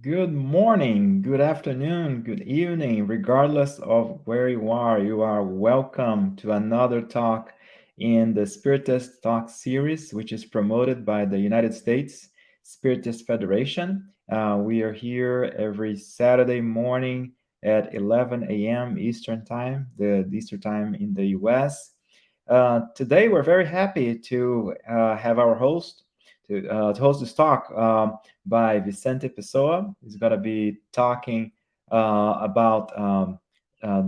Good morning, good afternoon, good evening, regardless of where you are welcome to another talk in the Spiritist Talk series, which is promoted by the United States Spiritist Federation. We are here every Saturday morning at 11 a.m. Eastern Time, the Eastern Time in the US. Today, we're very happy to have our host to host this talk by Vicente Pessoa. He's going to be talking about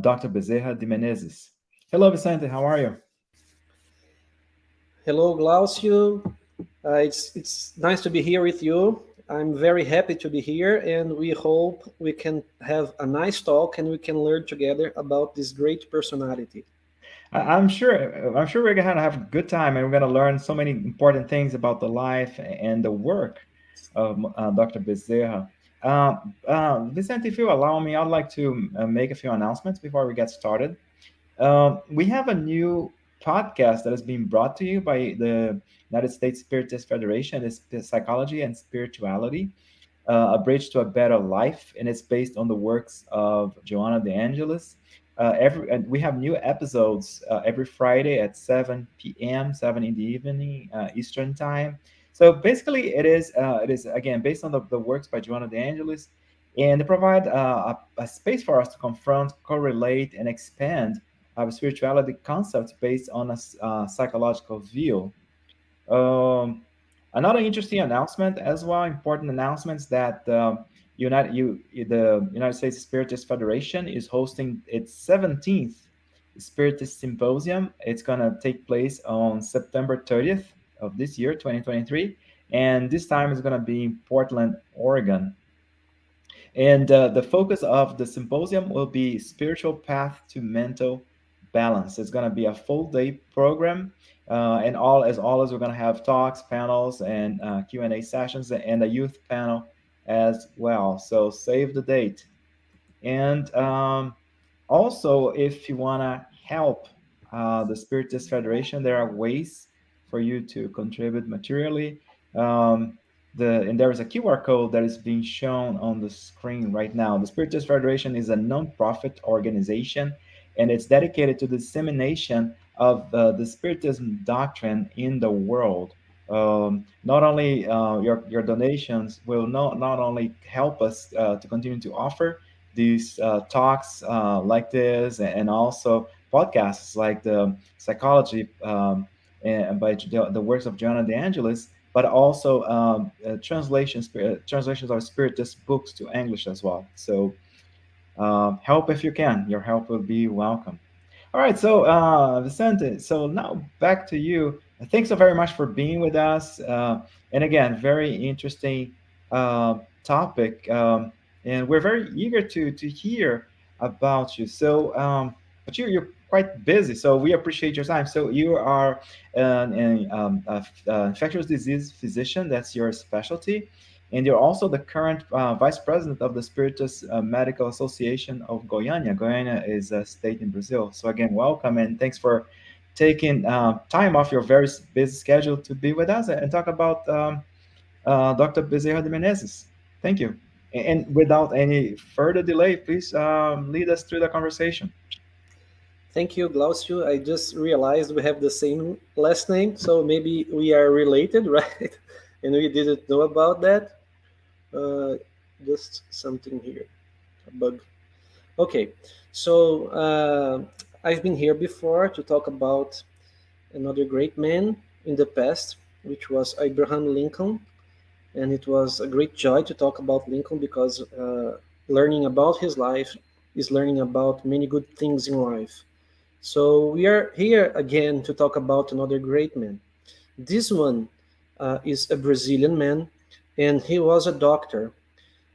Dr. Bezerra de Menezes. Hello, Vicente. How are you? Hello, Glaucio. It's nice to be here with you. I'm very happy to be here, and we hope we can have a nice talk and we can learn together about this great personality. I'm sure we're gonna have a good time, and we're gonna learn so many important things about the life and the work of Dr. Bezerra. Vicente, if you allow me, I'd like to make a few announcements before we get started. We have a new podcast that is being brought to you by the United States Spiritist Federation. It's Psychology and Spirituality, A Bridge to a Better Life, and it's based on the works of Joanna de Angelis. And we have new episodes every Friday at 7 p.m., 7 in the evening, Eastern Time. So basically, it is again based on the works by Joanna de Angelis, and they provide a space for us to confront, correlate, and expand our spirituality concepts based on a psychological view. Um, Another interesting announcement as well, important announcements that the United States Spiritist Federation is hosting its 17th Spiritist Symposium. It's going to take place on September 30th of this year, 2023, and this time is going to be in Portland, Oregon. And the focus of the symposium will be spiritual path to mental balance. It's going to be a full day program, and all as we're going to have talks, panels, and Q&A sessions, and a youth panel as well. So save the date. And also, if you want to help the Spiritist Federation, there are ways for you to contribute materially. Um, and there is a QR code that is being shown on the screen right now. The Spiritist Federation is a non-profit organization, and it's dedicated to the dissemination of the Spiritism doctrine in the world. Not only your donations will not only help us to continue to offer these talks like this, and also podcasts like the psychology and by the works of Joanna de Angelis, but also translations of Spiritist books to English as well. So help if you can. Your help will be welcome. All right, so Vicente, so now back to you. Thanks so very much for being with us. And again, very interesting topic, and we're very eager to hear about you. So, but you're quite busy, so we appreciate your time. So you are an infectious disease physician. That's your specialty, and you're also the current vice president of the Spiritus Medical Association of Goiania. Goiania is a state in Brazil. So again, welcome, and thanks for taking time off your very busy schedule to be with us and talk about Dr. Bezerra de Menezes. Thank you. And without any further delay, please lead us through the conversation. Thank you, Glaucio. I just realized we have the same last name, so maybe we are related, right? And we didn't know about that. Uh, just something here, a bug. Okay, so I've been here before to talk about another great man in the past, which was Abraham Lincoln. And it was a great joy to talk about Lincoln because learning about his life is learning about many good things in life. So we are here again to talk about another great man. This one is a Brazilian man, and he was a doctor.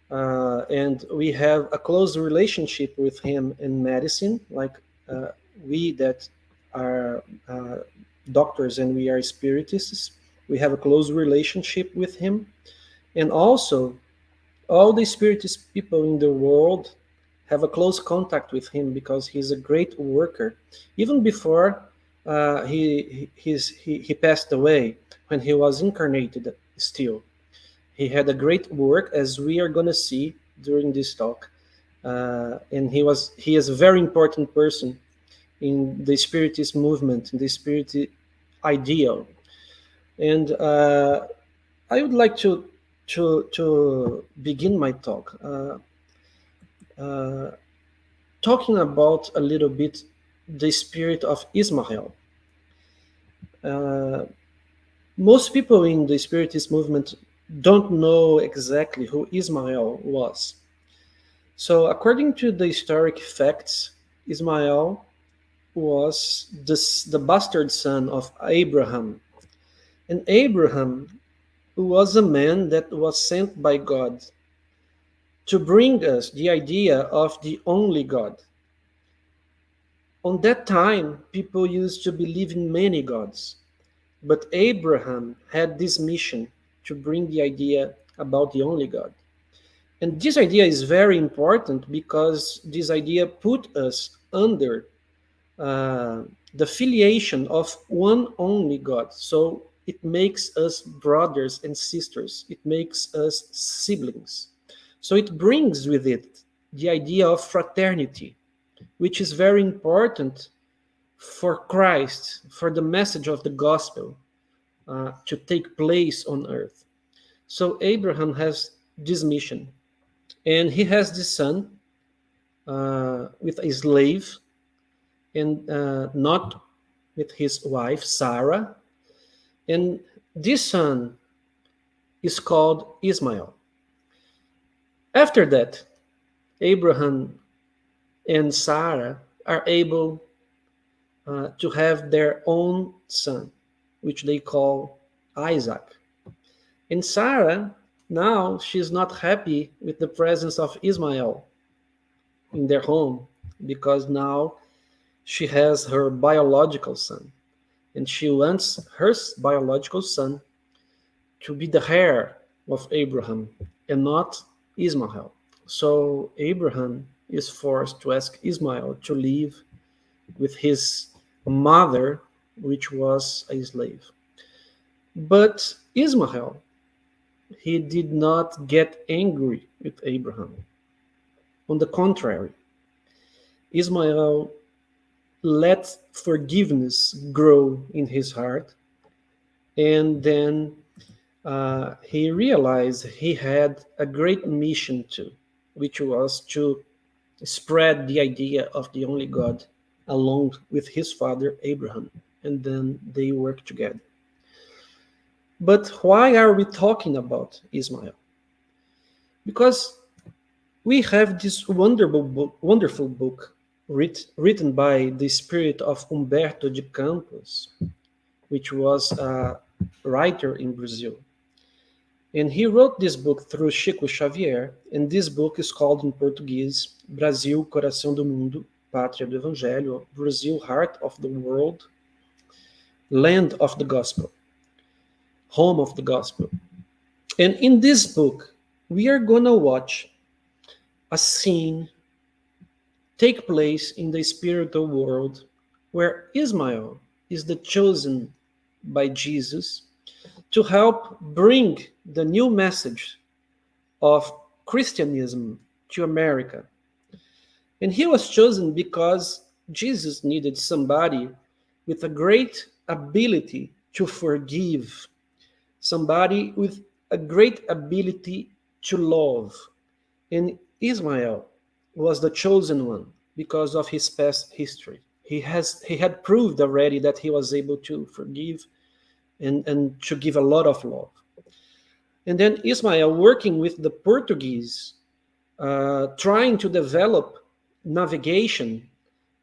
And we have a close relationship with him in medicine, like uh, we that are doctors and we are spiritists. We have a close relationship with him, and also all the spiritist people in the world have a close contact with him because he's a great worker. Even before he passed away, when he was incarnated still, He had a great work, as we are going to see during this talk. And he is a very important person in the Spiritist movement, in the Spirit ideal. And I would like to begin my talk uh, talking about a little bit the spirit of Ismael. Uh, Most people in the Spiritist movement don't know exactly who Ismael was. So, according to the historic facts, Ismael was the bastard son of Abraham. And Abraham was a man that was sent by God to bring us the idea of the only God. On that time, people used to believe in many gods, but Abraham had this mission to bring the idea about the only God. And this idea is very important because this idea put us under uh, the filiation of one only God. So it makes us brothers and sisters, it makes us siblings. So it brings with it the idea of fraternity, which is very important for Christ, for the message of the gospel to take place on earth. So Abraham has this mission, and he has this son with a slave, and not with his wife Sarah. And this son is called Ismael. After that, Abraham and Sarah are able to have their own son, which they call Isaac. And Sarah, now she's not happy with the presence of Ismael in their home because now she has her biological son and she wants her biological son to be the heir of Abraham and not Ismael. So Abraham is forced to ask Ismael to live with his mother, which was a slave. But Ismael, he did not get angry with Abraham. On the contrary, Ismael let forgiveness grow in his heart, and then he realized he had a great mission too, which was to spread the idea of the only God along with his father Abraham, and then they worked together. But why are we talking about Ismael? Because we have this wonderful book written by the spirit of Humberto de Campos, which was a writer in Brazil. And he wrote this book through Chico Xavier, and this book is called in Portuguese Brasil, Coração do Mundo, Pátria do Evangelho, Brazil, Heart of the World, Land of the Gospel, Home of the Gospel. And in this book, we are going to watch a scene take place in the spiritual world where Ismael is the chosen by Jesus to help bring the new message of Christianism to America. And he was chosen because Jesus needed somebody with a great ability to forgive, somebody with a great ability to love. And Ismael was the chosen one because of his past history. He had proved already that he was able to forgive and to give a lot of love. And then Ismael, working with the Portuguese, trying to develop navigation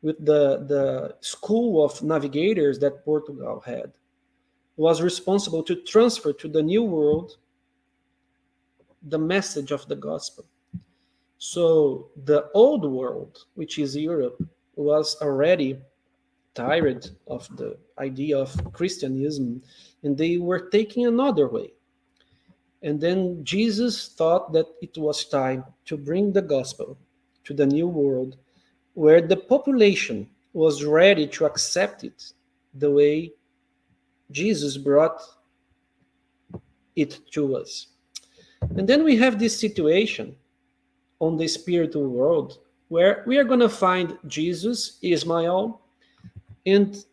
with the school of navigators that Portugal had, was responsible to transfer to the New World the message of the gospel. So the old world, which is Europe, was already tired of the idea of Christianism, and they were taking another way. And then Jesus thought that it was time to bring the gospel to the new world where the population was ready to accept it the way Jesus brought it to us. And then we have this situation on the spiritual world where we are going to find Jesus, Ismael, and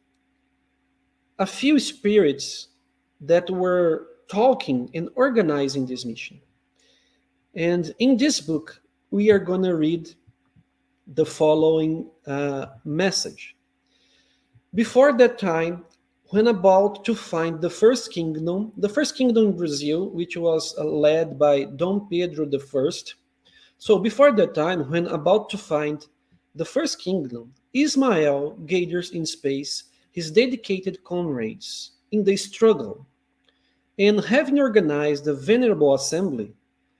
a few spirits that were talking and organizing this mission. And in this book, we are going to read the following message. Before that time, when about to find the first kingdom in Brazil, which was led by Dom Pedro I. So before that time, when about to find the first kingdom, Ismael gathers in space his dedicated comrades in the struggle, and having organized a venerable assembly,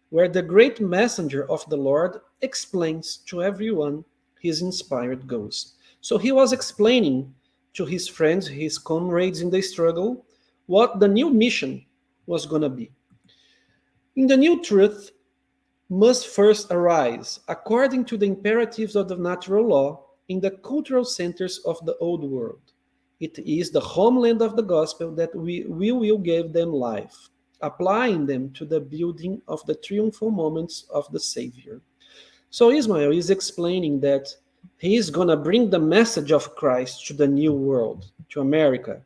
where the great messenger of the Lord explains to everyone his inspired goals. So he was explaining to his friends, his comrades in the struggle, what the new mission was going to be. In the new truth, must first arise, according to the imperatives of the natural law, in the cultural centers of the old world. It is the homeland of the gospel that we will give them life, applying them to the building of the triumphal moments of the Savior. So Ismail is explaining that he is going to bring the message of Christ to the new world, to America.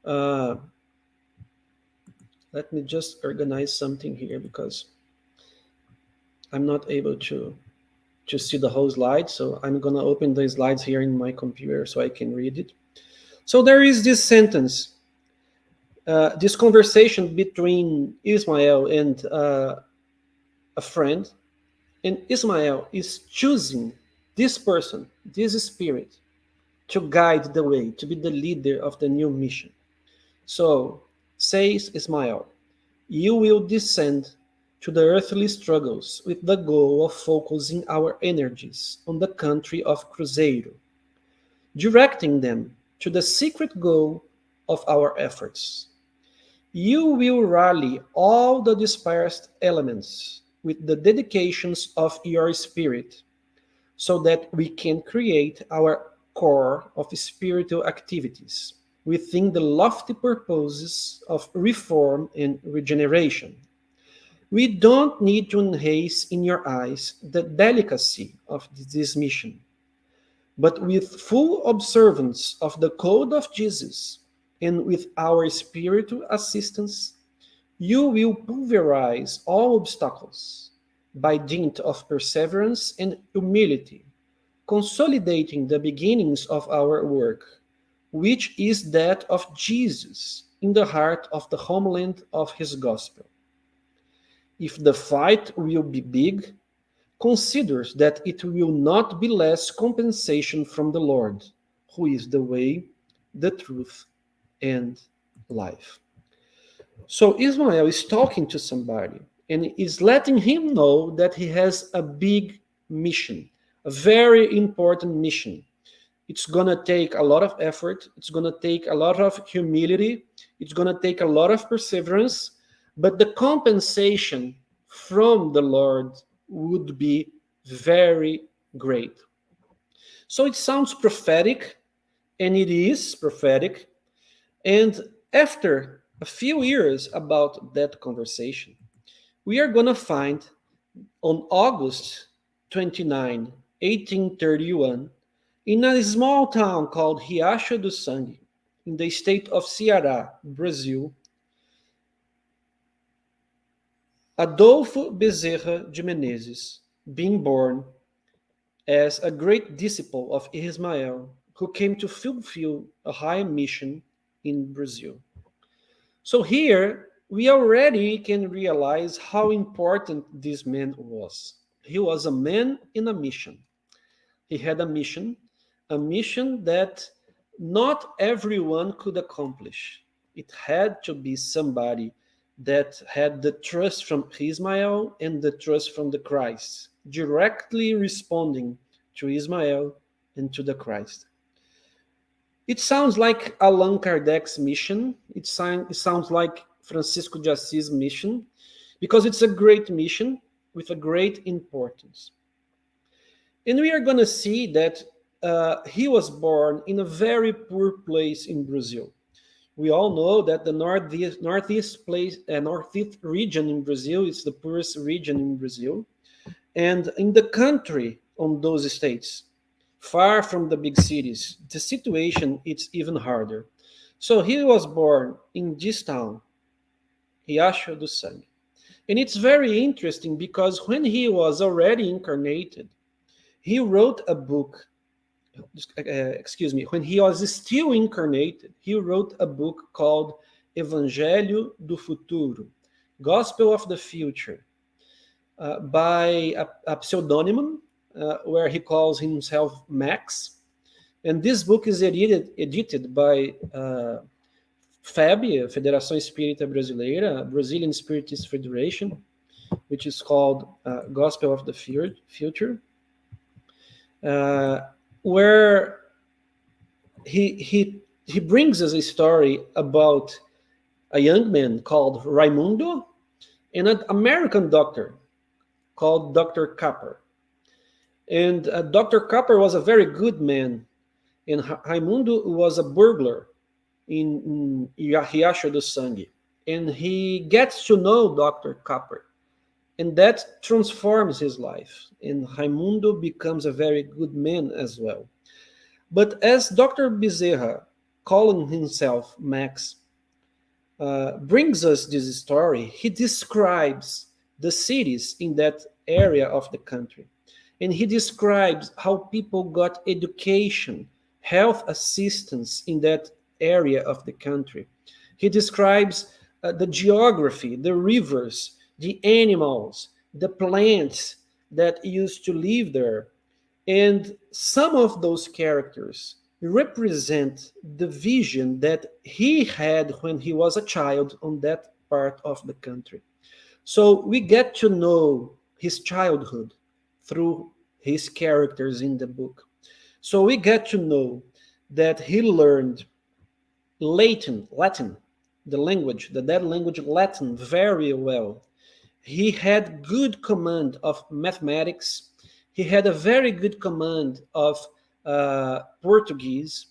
Uh, Let me just organize something here because I'm not able to see the whole slide. So I'm going to open the slides here in my computer so I can read it. So there is this sentence, this conversation between Ismael and a friend. And Ismael is choosing this person, this spirit, to guide the way, to be the leader of the new mission. So, says Ismael, you will descend to the earthly struggles with the goal of focusing our energies on the country of Cruzeiro, directing them to the secret goal of our efforts. You will rally all the dispersed elements with the dedications of your spirit so that we can create our core of spiritual activities within the lofty purposes of reform and regeneration. We don't need to enhance in your eyes the delicacy of this mission, but with full observance of the code of Jesus and with our spiritual assistance, you will pulverize all obstacles by dint of perseverance and humility, consolidating the beginnings of our work, which is that of Jesus in the heart of the homeland of his gospel. If the fight will be big, considers that it will not be less compensation from the Lord, who is the way, the truth, and life. So Ismael is talking to somebody and is letting him know that he has a big mission, a very important mission. It's going to take a lot of effort, it's going to take a lot of humility, it's going to take a lot of perseverance, but the compensation from the Lord would be very great. So it sounds prophetic, and it is prophetic. And after a few years about that conversation, we are going to find on August 29, 1831, in a small town called Riacho do Sangue, in the state of Ceará, Brazil, Adolfo Bezerra de Menezes, being born as a great disciple of Ismael, who came to fulfill a high mission in Brazil. So here we already can realize how important this man was. He was a man in a mission. He had a mission that not everyone could accomplish. It had to be somebody that had the trust from Ismael and the trust from the Christ, directly responding to Ismael and to the Christ. It sounds like Allan Kardec's mission. It sounds like Francisco de Assis' mission, because it's a great mission with a great importance. And we are going to see that he was born in a very poor place in Brazil, We all know that the northeast region in Brazil is the poorest region in Brazil, and in the country, on those states, far from the big cities, the situation is even harder. So he was born in this town, Riacho do Sangue. And it's very interesting because when he was already incarnated, he wrote a book. When he was still incarnated, he wrote a book called Evangelho do Futuro, Gospel of the Future, by a pseudonym where he calls himself Max. And this book is edited by FEB, Federação Espírita Brasileira, Brazilian Spiritist Federation, which is called Gospel of the Future, where he brings us a story about a young man called Raimundo and an American doctor called Dr. Copper. And Dr. Copper was a very good man, and Raimundo was a burglar in Riacho do Sangue. And he gets to know Dr. Copper, and that transforms his life. And Raimundo becomes a very good man as well. But as Dr. Bezerra, calling himself Max, brings us this story, he describes the cities in that area of the country. And he describes how people got education, health assistance in that area of the country. He describes the geography, the rivers, the animals, the plants that used to live there. And some of those characters represent the vision that he had when he was a child on that part of the country. So we get to know his childhood through his characters in the book. So we get to know that he learned Latin, the language, the dead language Latin, very well. He had good command of mathematics. He had a very good command of Portuguese,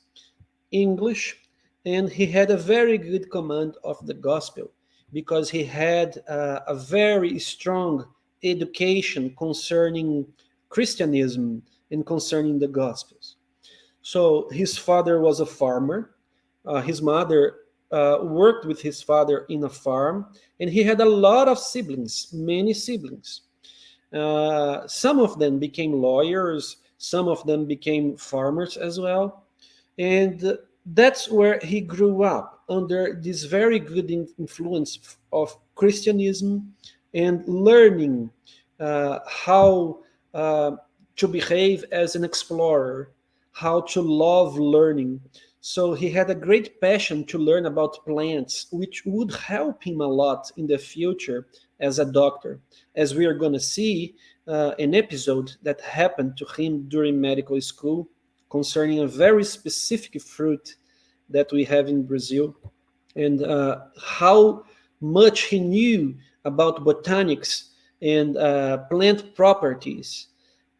English, and he had a very good command of the gospel because he had a very strong education concerning Christianism and concerning the gospels. So his father was a farmer. His mother worked with his father in a farm, and he had a lot of siblings, many siblings. Some of them became lawyers, some of them became farmers as well. And that's where he grew up under this very good influence of Christianism and learning how to behave as an explorer, how to love learning. So he had a great passion to learn about plants, which would help him a lot in the future as a doctor, as we are going to see an episode that happened to him during medical school concerning a very specific fruit that we have in Brazil, and how much he knew about botanics and plant properties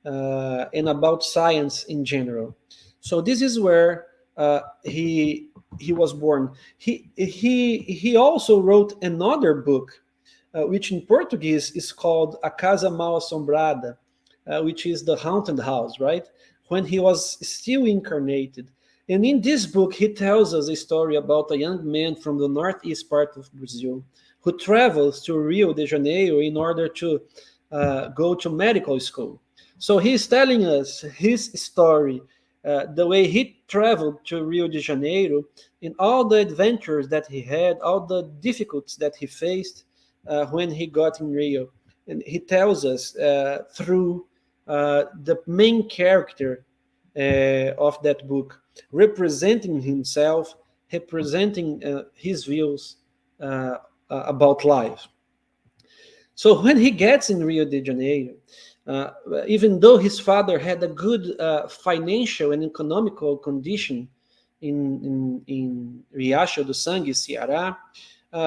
and about science in general. So this is where he was born. He also wrote another book, which in Portuguese is called A Casa Mal Assombrada, which is the haunted house, right? When he was still incarnated. And in this book, he tells us a story about a young man from the northeast part of Brazil who travels to Rio de Janeiro in order to go to medical school. So he's telling us his story, the way he traveled to Rio de Janeiro, and all the adventures that he had, all the difficulties that he faced when he got in Rio. And he tells us through the main character of that book, representing himself, representing his views about life. So when he gets in Rio de Janeiro, even though his father had a good financial and economical condition in Riacho do Sangue, Ceará,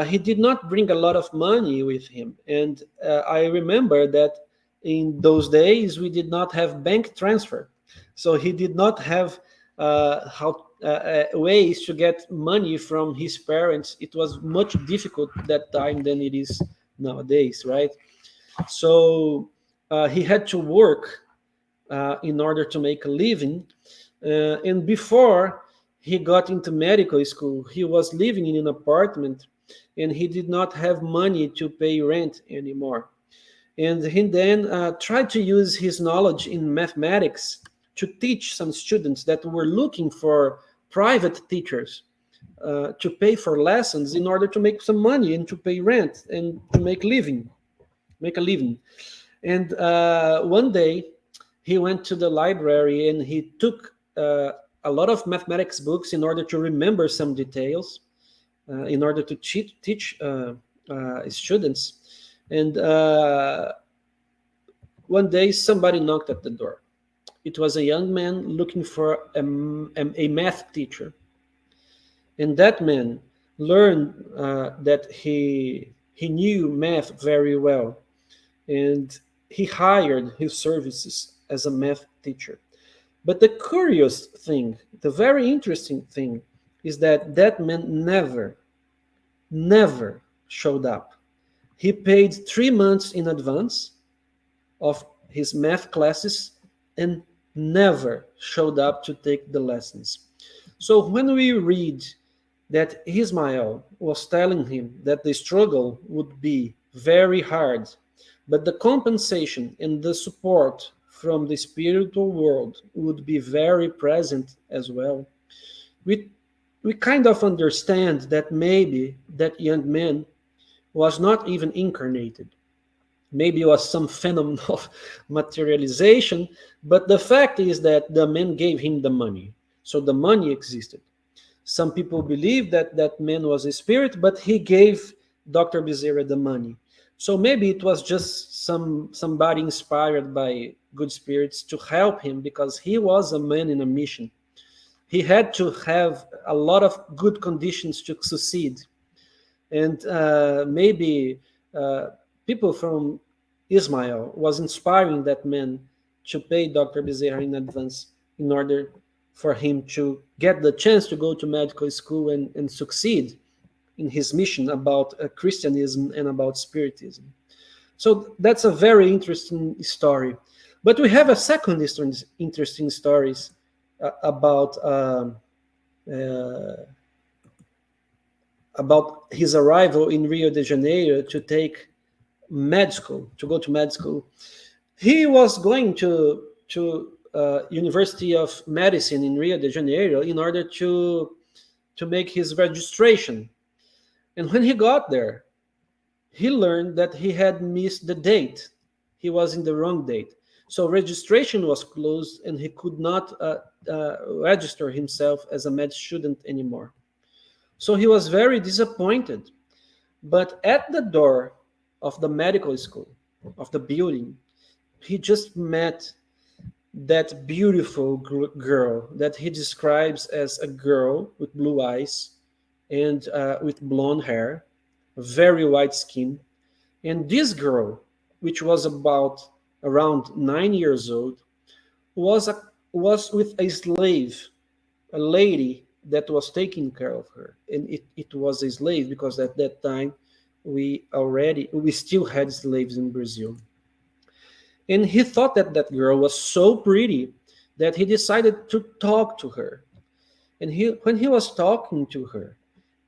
he did not bring a lot of money with him. And I remember that in those days we did not have bank transfer, so he did not have ways to get money from his parents. It was much difficult that time than it is nowadays, right? So he had to work in order to make a living. And before he got into medical school, he was living in an apartment and he did not have money to pay rent anymore. And he then tried to use his knowledge in mathematics to teach some students that were looking for private teachers to pay for lessons in order to make some money and to pay rent and to make a living. And one day he went to the library and he took a lot of mathematics books in order to remember some details, in order to teach students. And one day somebody knocked at the door. It was a young man looking for a math teacher. And that man learned that he knew math very well. And he hired his services as a math teacher. But the curious thing, the very interesting thing, is that that man never showed up. He paid 3 months in advance of his math classes and never showed up to take the lessons. So when we read that Ismael was telling him that the struggle would be very hard, but the compensation and the support from the spiritual world would be very present as well, we, we kind of understand that maybe that young man was not even incarnated. Maybe it was some phenomenon of materialization, but the fact is that the man gave him the money. So the money existed. Some people believe that that man was a spirit, but he gave Dr. Bezerra the money. So maybe it was just somebody inspired by good spirits to help him because he was a man in a mission. He had to have a lot of good conditions to succeed. And maybe people from Ismail was inspiring that man to pay Dr. Bezerra in advance in order for him to get the chance to go to medical school and succeed in his mission about Christianism and about Spiritism. So that's a very interesting story. But we have a second interesting stories uh, about his arrival in Rio de Janeiro to take med school, to go to med school. He was going to University of Medicine in Rio de Janeiro in order to make his registration. And when he got there, he learned that he had missed the date. He was in the wrong date. So registration was closed and he could not register himself as a med student anymore. So he was very disappointed. But at the door of the medical school, of the building, he just met that beautiful girl that he describes as a girl with blue eyes and with blonde hair, very white skin. And this girl, which was about around 9 years old, was with a slave, a lady that was taking care of her. And it was a slave because at that time we still had slaves in Brazil. And he thought that that girl was so pretty that he decided to talk to her. And when he was talking to her,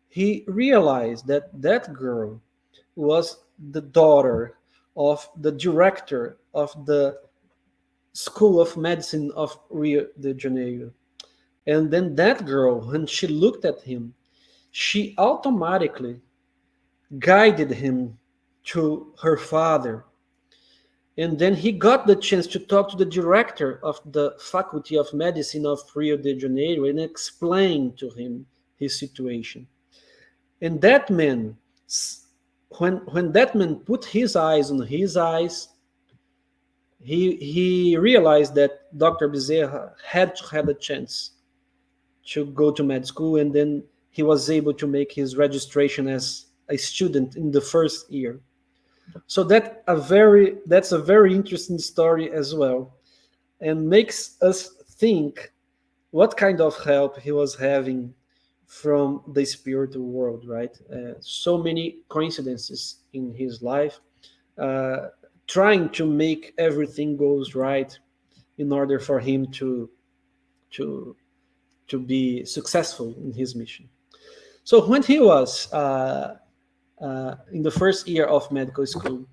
he realized that that girl was the daughter of the director of the School of Medicine of Rio de Janeiro. And then that girl, when she looked at him, she automatically guided him to her father. And then he got the chance to talk to the director of the Faculty of Medicine of Rio de Janeiro and explain to him his situation. And that man, when that man put his eyes on his eyes, he realized that Dr. Bezerra had to have a chance to go to med school, and then he was able to make his registration as a student in the first year. So that's a very interesting story as well, and makes us think what kind of help he was having from the spiritual world, right? So many coincidences in his life, uh, trying to make everything goes right in order for him to to be successful in his mission. So when he was in the first year of medical school,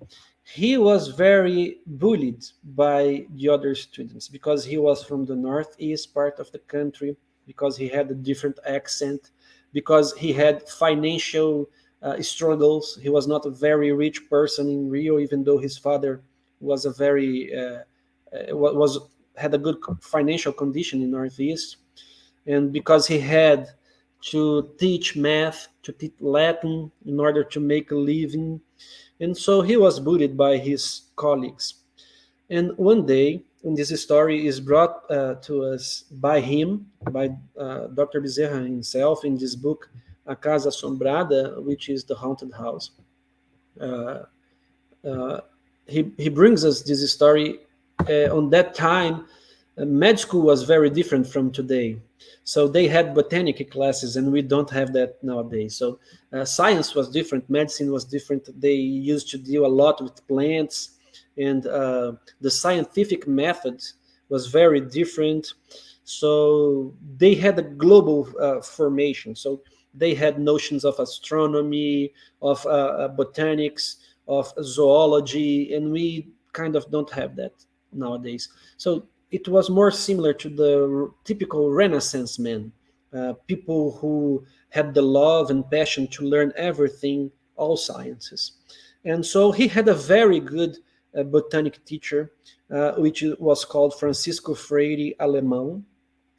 he was very bullied by the other students because he was from the northeast part of the country, because he had a different accent, because he had financial struggles. He was not a very rich person in Rio, even though his father was a very was had a good financial condition in northeast, and because he had to teach math, to teach Latin in order to make a living. And so he was bullied by his colleagues. And one day, and this story is brought to us by him, by Dr. Bezerra himself, in this book, A Casa Assombrada, which is the haunted house. Uh, uh, he brings us this story. On that time, med school was very different from today. So they had botanic classes, and we don't have that nowadays. So science was different, medicine was different. They used to deal a lot with plants, and the scientific method was very different. So they had a global formation. So they had notions of astronomy, of botanics, of zoology, and we kind of don't have that nowadays. So it was more similar to the typical Renaissance men, people who had the love and passion to learn everything, all sciences. And so he had a very good botanic teacher, which was called Francisco Freire Alemão.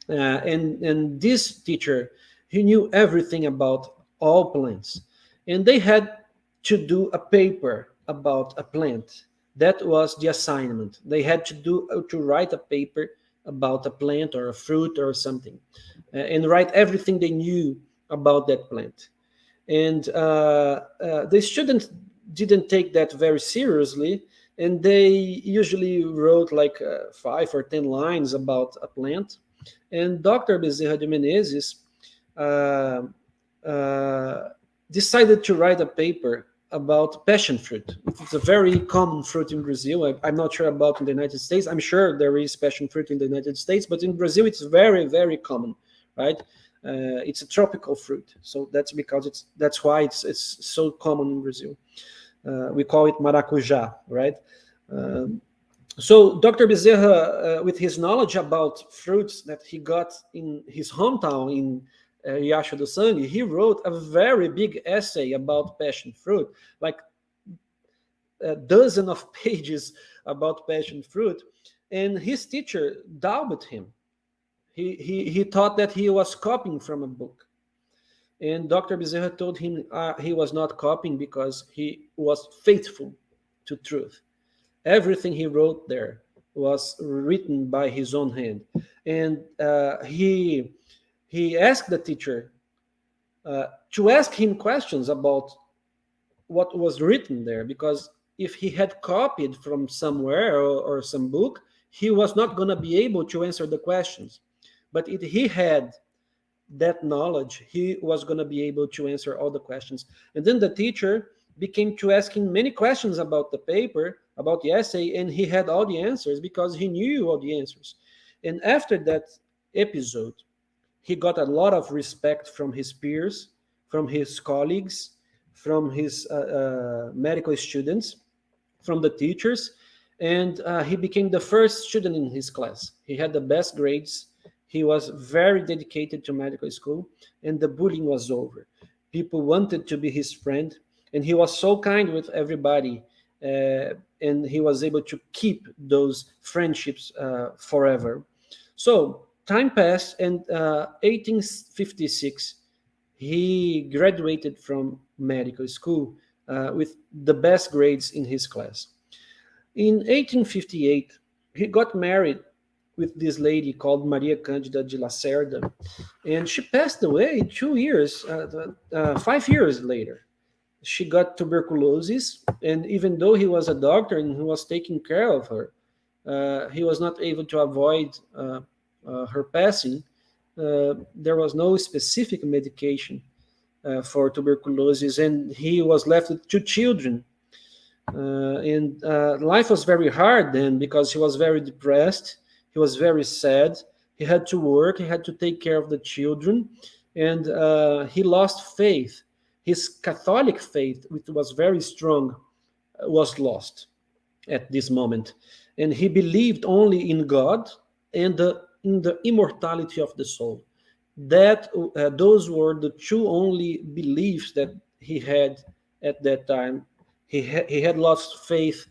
And this teacher, he knew everything about all plants. And they had to do a paper about a plant. That was the assignment. They had to write a paper about a plant or a fruit or something, and write everything they knew about that plant. And the students didn't take that very seriously, and they usually wrote like 5 or 10 lines about a plant. And Dr. Bezerra de Menezes uh, uh, decided to write a paper about passion fruit. It's a very common fruit in Brazil. I'm not sure about in the United States. I'm sure there is passion fruit in the United States, but in Brazil it's very, very common, right? It's a tropical fruit, so that's why it's so common in Brazil. We call it maracujá, right? Um, so Dr. Bezerra, with his knowledge about fruits that he got in his hometown in Riacho do Sangue, he wrote a very big essay about passion fruit, like a dozen of pages about passion fruit. And his teacher doubted him. He thought that he was copying from a book. And Dr. Bezerra told him he was not copying because he was faithful to truth. Everything he wrote there was written by his own hand. And he asked the teacher to ask him questions about what was written there, because if he had copied from somewhere or some book, he was not going to be able to answer the questions. But if he had that knowledge, he was going to be able to answer all the questions. And then the teacher became to asking many questions about the paper, about the essay, and he had all the answers because he knew all the answers. And after that episode, he got a lot of respect from his peers, from his colleagues, from his medical students, from the teachers, and he became the first student in his class. He had the best grades. He was very dedicated to medical school, and the bullying was over. People wanted to be his friend, and he was so kind with everybody, and he was able to keep those friendships forever. So time passed, and 1856, he graduated from medical school with the best grades in his class. In 1858, he got married with this lady called Maria Cândida de Lacerda, and she passed away 2 years, 5 years later. She got tuberculosis, and even though he was a doctor and he was taking care of her, he was not able to avoid her passing, there was no specific medication for tuberculosis, and he was left with two children. And life was very hard then because he was very depressed. He was very sad. He had to work. He had to take care of the children, and he lost faith. His Catholic faith, which was very strong, was lost at this moment, and he believed only in God and in the immortality of the soul. That those were the two only beliefs that he had at that time. He had lost faith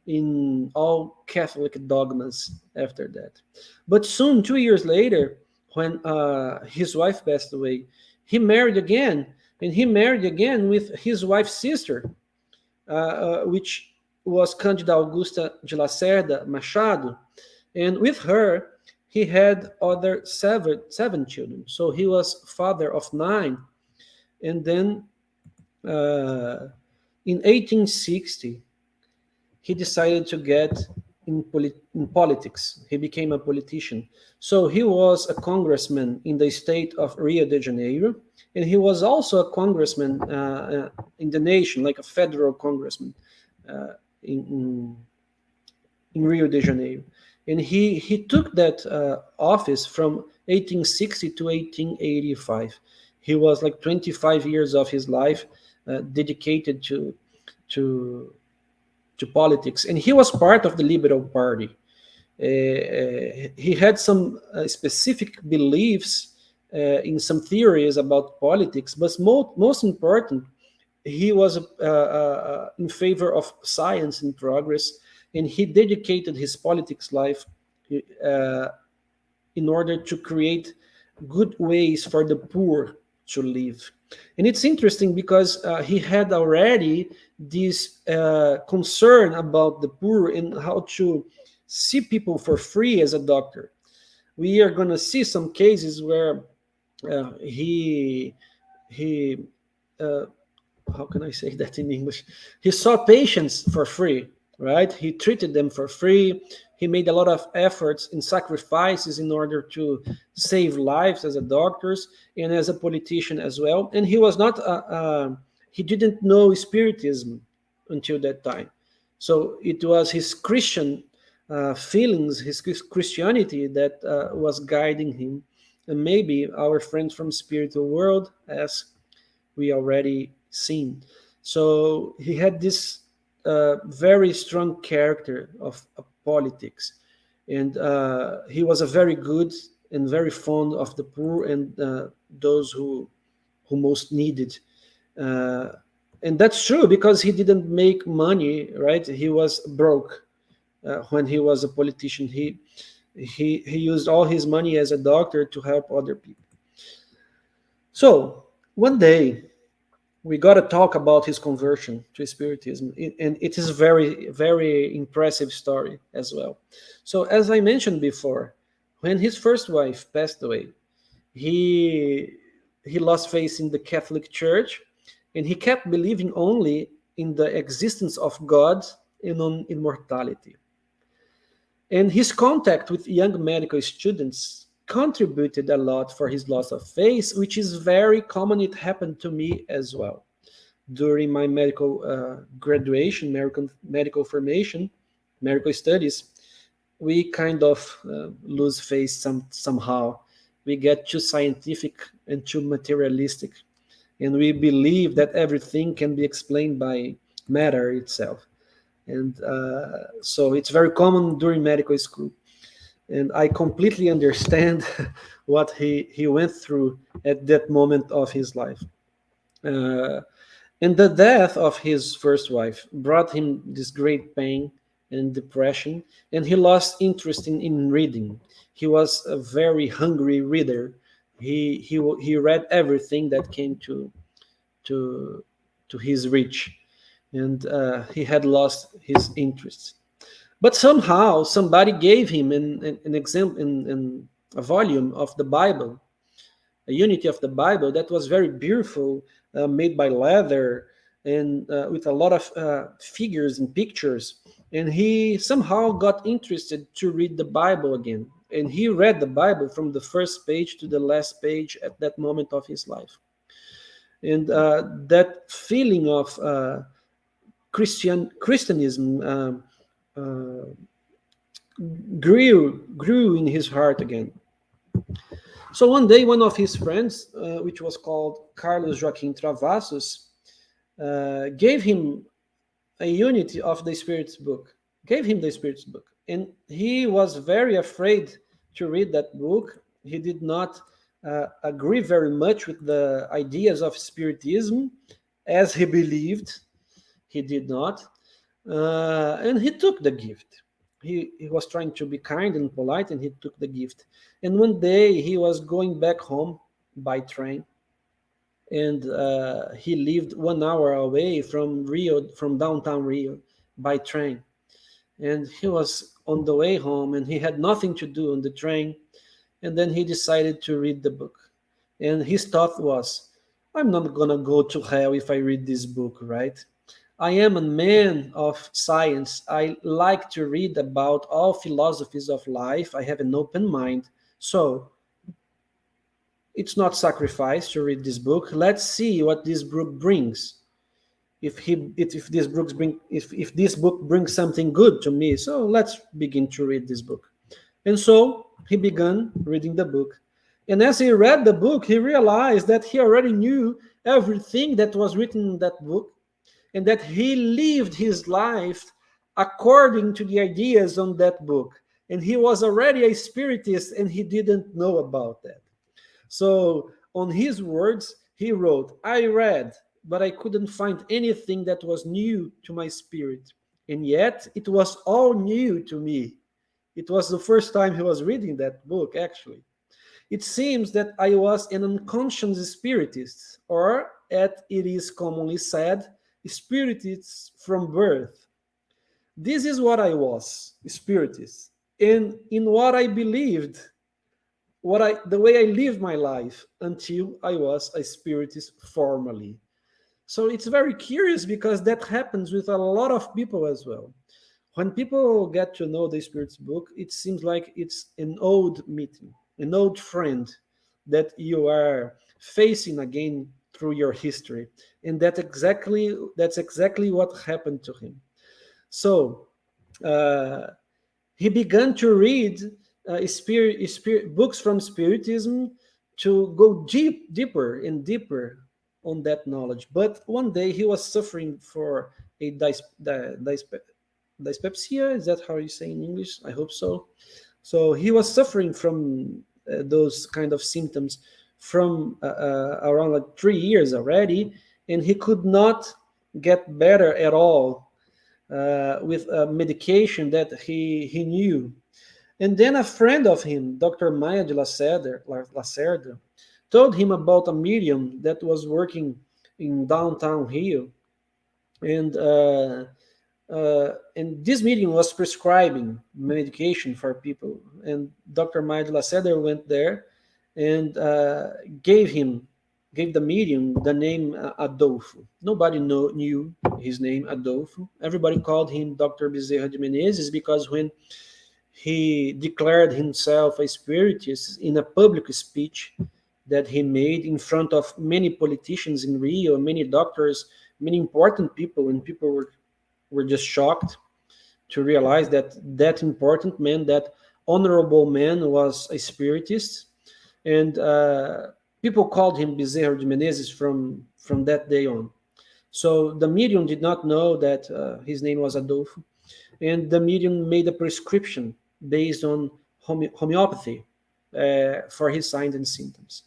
in all Catholic dogmas after that. But soon, 2 years later, when his wife passed away, he married again, and he married again with his wife's sister, which was Cândida Augusta de Lacerda Machado, and with her he had other seven children. So he was father of nine, and then in 1860 he decided to get in politics. He became a politician. So he was a congressman in the state of Rio de Janeiro, and he was also a congressman in the nation, like a federal congressman uh, in, in Rio de Janeiro. And he took that office from 1860 to 1885. He was like 25 years of his life dedicated to to politics, and he was part of the Liberal Party. He had some specific beliefs in some theories about politics, but most important, he was in favor of science and progress, and he dedicated his politics life uh, in order to create good ways for the poor to live. And it's interesting because he had already this concern about the poor and how to see people for free as a doctor. We are going to see some cases where he uh, how can I say that in English? He saw patients for free, right? He treated them for free. He made a lot of efforts and sacrifices in order to save lives as a doctor and as a politician as well. And he was not, he didn't know Spiritism until that time. So it was his Christian feelings, his Christianity that was guiding him. And maybe our friends from spiritual world, as we already seen. So he had this very strong character of politics, and he was a very good and very fond of the poor and those who most needed. Uh, and that's true because he didn't make money, right? He was broke when he was a politician. He used all his money as a doctor to help other people. So one day we got to talk about his conversion to Spiritism, and it is a very, very impressive story as well. So, as I mentioned before, when his first wife passed away, he he lost faith in the Catholic Church, and he kept believing only in the existence of God and on immortality. And his contact with young medical students contributed a lot for his loss of faith, which is very common. It happened to me as well during my medical graduation, medical formation, medical studies. We kind of lose faith somehow. We get too scientific and too materialistic, and we believe that everything can be explained by matter itself. And so it's very common during medical school. And I completely understand what he went through at that moment of his life. Uh, and the death of his first wife brought him this great pain and depression, and he lost interest in reading. He was a very hungry reader. He read everything that came to to his reach, and he had lost his interest. But somehow somebody gave him an example in a volume of the Bible, a unity of the Bible that was very beautiful, made by leather and with a lot of figures and pictures. And he somehow got interested to read the Bible again. And he read the Bible from the first page to the last page at that moment of his life. And that feeling of Christianism uh, grew in his heart again. So one day, one of his friends, which was called Carlos Joaquim Travassos, gave him a unity of the Spirit's book, gave him the Spirit's book. And he was very afraid to read that book. He did not agree very much with the ideas of Spiritism as he believed. He did not. And he took the gift. He was trying to be kind and polite, and he took the gift. And one day he was going back home by train, and he lived 1 hour away from Rio, from downtown Rio, by train. And he was on the way home, and he had nothing to do on the train. And then he decided to read the book. And his thought was, I'm not gonna go to hell if I read this book, right? I am a man of science. I like to read about all philosophies of life. I have an open mind. So it's not sacrifice to read this book. Let's see what this book brings. If this book brings something good to me, so let's begin to read this book. And so he began reading the book. And as he read the book, he realized that he already knew everything that was written in that book, and that he lived his life according to the ideas on that book. And he was already a spiritist, and he didn't know about that. So, on his words, he wrote, I read, but I couldn't find anything that was new to my spirit. And yet, it was all new to me. It was the first time he was reading that book, actually. It seems that I was an unconscious spiritist, or, as it is commonly said, spiritist from birth. This is what I was, spiritist. And in what I believed, the way I lived my life until I was a spiritist formally. So it's very curious because that happens with a lot of people as well. When people get to know the Spirit's book, it seems like it's an old meeting, an old friend that you are facing again through your history, and that's exactly what happened to him. So uh, he began to read books from Spiritism to go deeper and deeper on that knowledge. But one day he was suffering for a dyspepsia. Is that how you say in English? I hope so. So he was suffering from those kind of symptoms from around like 3 years already, and he could not get better at all with a medication that he knew. And then a friend of him, Dr. Maya de Lacerda, told him about a medium that was working in downtown Rio, and this medium was prescribing medication for people. And Dr. Maya de Lacerda went there and gave the medium the name Adolfo. Nobody knew his name, Adolfo. Everybody called him Dr. Bezerra de Menezes because when he declared himself a spiritist in a public speech that he made in front of many politicians in Rio, many doctors, many important people, and people were just shocked to realize that that important man, that honorable man, was a spiritist. And people called him Bezerra de Menezes from that day on. So the medium did not know that his name was Adolfo, and the medium made a prescription based on homeopathy for his signs and symptoms.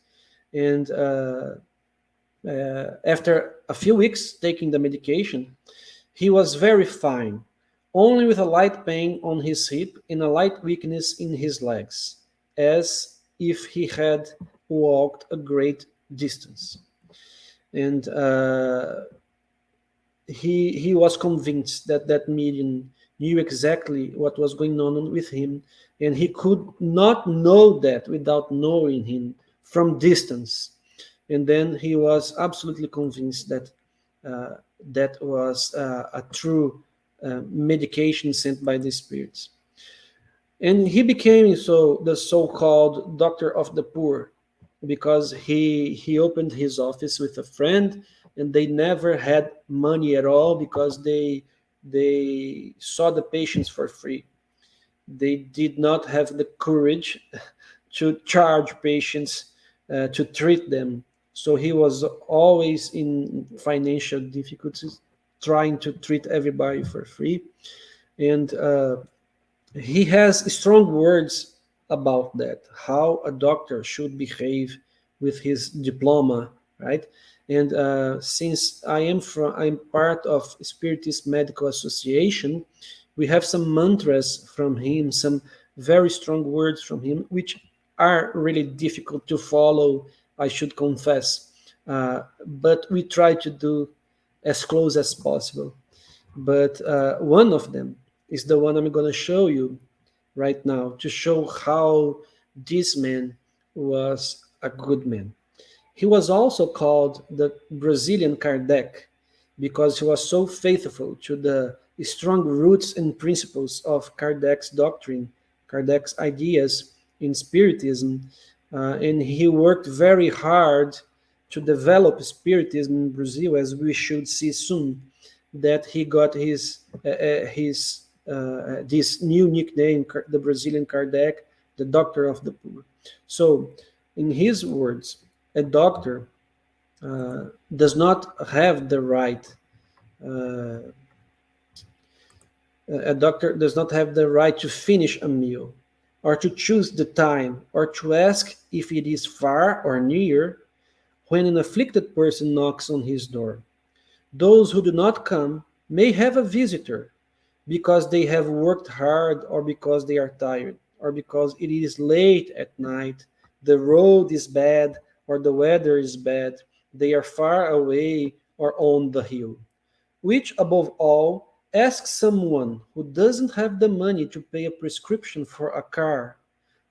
And after a few weeks taking the medication, he was very fine, only with a light pain on his hip and a light weakness in his legs, as if he had walked a great distance. And he was convinced that that medium knew exactly what was going on with him, and he could not know that without knowing him from distance. And then he was absolutely convinced that that was a true medication sent by the spirits. And he became the so-called doctor of the poor, because he opened his office with a friend, and they never had money at all, because they saw the patients for free. They did not have the courage to charge patients to treat them. So he was always in financial difficulties, trying to treat everybody for free. And he has strong words about that, how a doctor should behave with his diploma, right? And since I'm part of Spiritist Medical Association, we have some mantras from him, some very strong words from him, which are really difficult to follow, I should confess. But we try to do as close as possible. But one of them is the one I'm going to show you right now, to show how this man was a good man. He was also called the Brazilian Kardec, because he was so faithful to the strong roots and principles of Kardec's doctrine, Kardec's ideas in Spiritism, and he worked very hard to develop Spiritism in Brazil, as we should see soon. That he got his this new nickname, the Brazilian Kardec, the Doctor of the Poor. So, in his words, a doctor does not have the right uh, a doctor does not have the right to finish a meal, or to choose the time, or to ask if it is far or near, when an afflicted person knocks on his door. Those who do not come may have a visitor, because they have worked hard, or because they are tired, or because it is late at night, the road is bad, or the weather is bad, they are far away or on the hill. Which, above all, asks someone who doesn't have the money to pay a prescription for a car,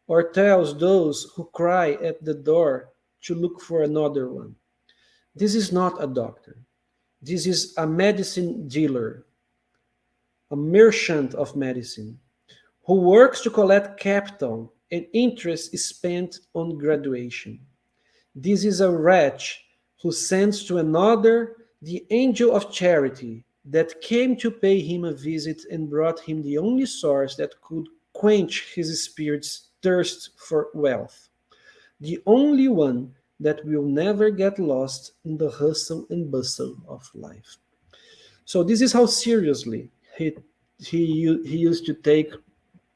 or tells those who cry at the door to look for another one. This is not a doctor. This is a medicine dealer, a merchant of medicine, who works to collect capital and interest spent on graduation. This is a wretch who sends to another the angel of charity that came to pay him a visit and brought him the only source that could quench his spirit's thirst for wealth, the only one that will never get lost in the hustle and bustle of life. So this is how seriously he used to take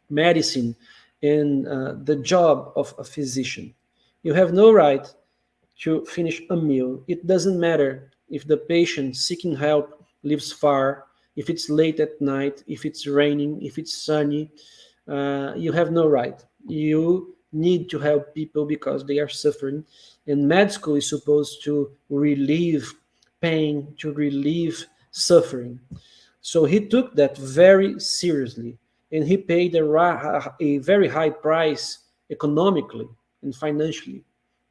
medicine and the job of a physician. You have no right to finish a meal. It doesn't matter if the patient seeking help lives far, if it's late at night, if it's raining, if it's sunny. You have no right. You need to help people because they are suffering. And med school is supposed to relieve pain, to relieve suffering. So he took that very seriously, and he paid a very high price economically and financially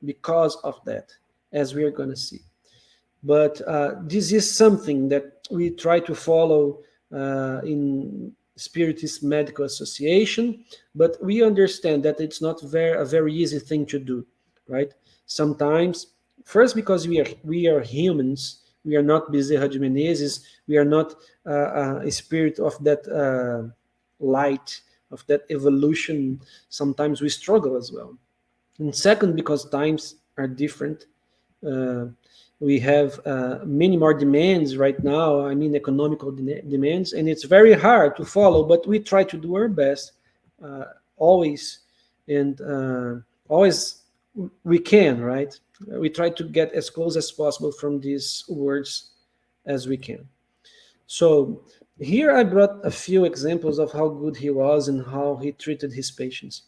because of that, as we are going to see. But this is something that we try to follow in Spiritist Medical Association, but we understand that it's not a very easy thing to do, right? Sometimes, first because we are humans, we are not Bezerra de Menezes, we are not a spirit of that light, of that evolution. Sometimes we struggle as well. And second, because times are different. Uh, we have many more demands right now, I mean, economical demands, and it's very hard to follow, but we try to do our best uh, always, and always we can, right? We try to get as close as possible from these words as we can. So here I brought a few examples of how good he was and how he treated his patients.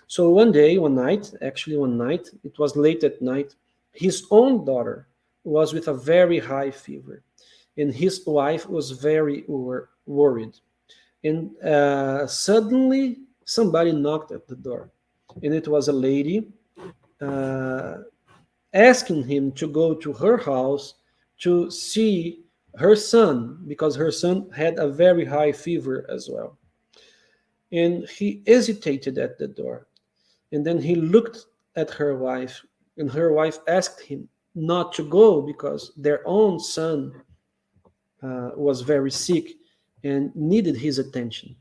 So one night, it was late at night, his own daughter was with a very high fever, and his wife was very worried. And suddenly, somebody knocked at the door, and it was a lady uh, asking him to go to her house to see her son, because her son had a very high fever as well. And he hesitated at the door. And then he looked at her wife, and her wife asked him not to go because their own son was very sick and needed his attention.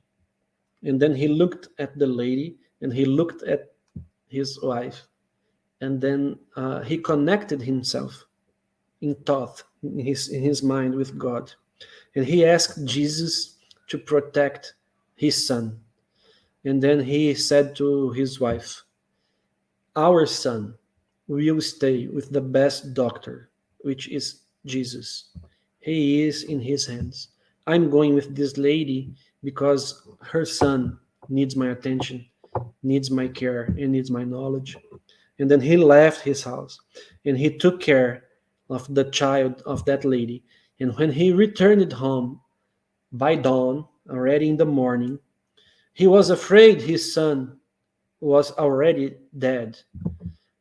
And then he looked at the lady and he looked at his wife, and then he connected himself in thought, in his mind with God. And he asked Jesus to protect his son. And then he said to his wife, our son will stay with the best doctor, which is Jesus. He is in his hands. I'm going with this lady because her son needs my attention, needs my care, and needs my knowledge. And then he left his house and he took care of the child of that lady. And when he returned home by dawn, already in the morning, he was afraid his son was already dead.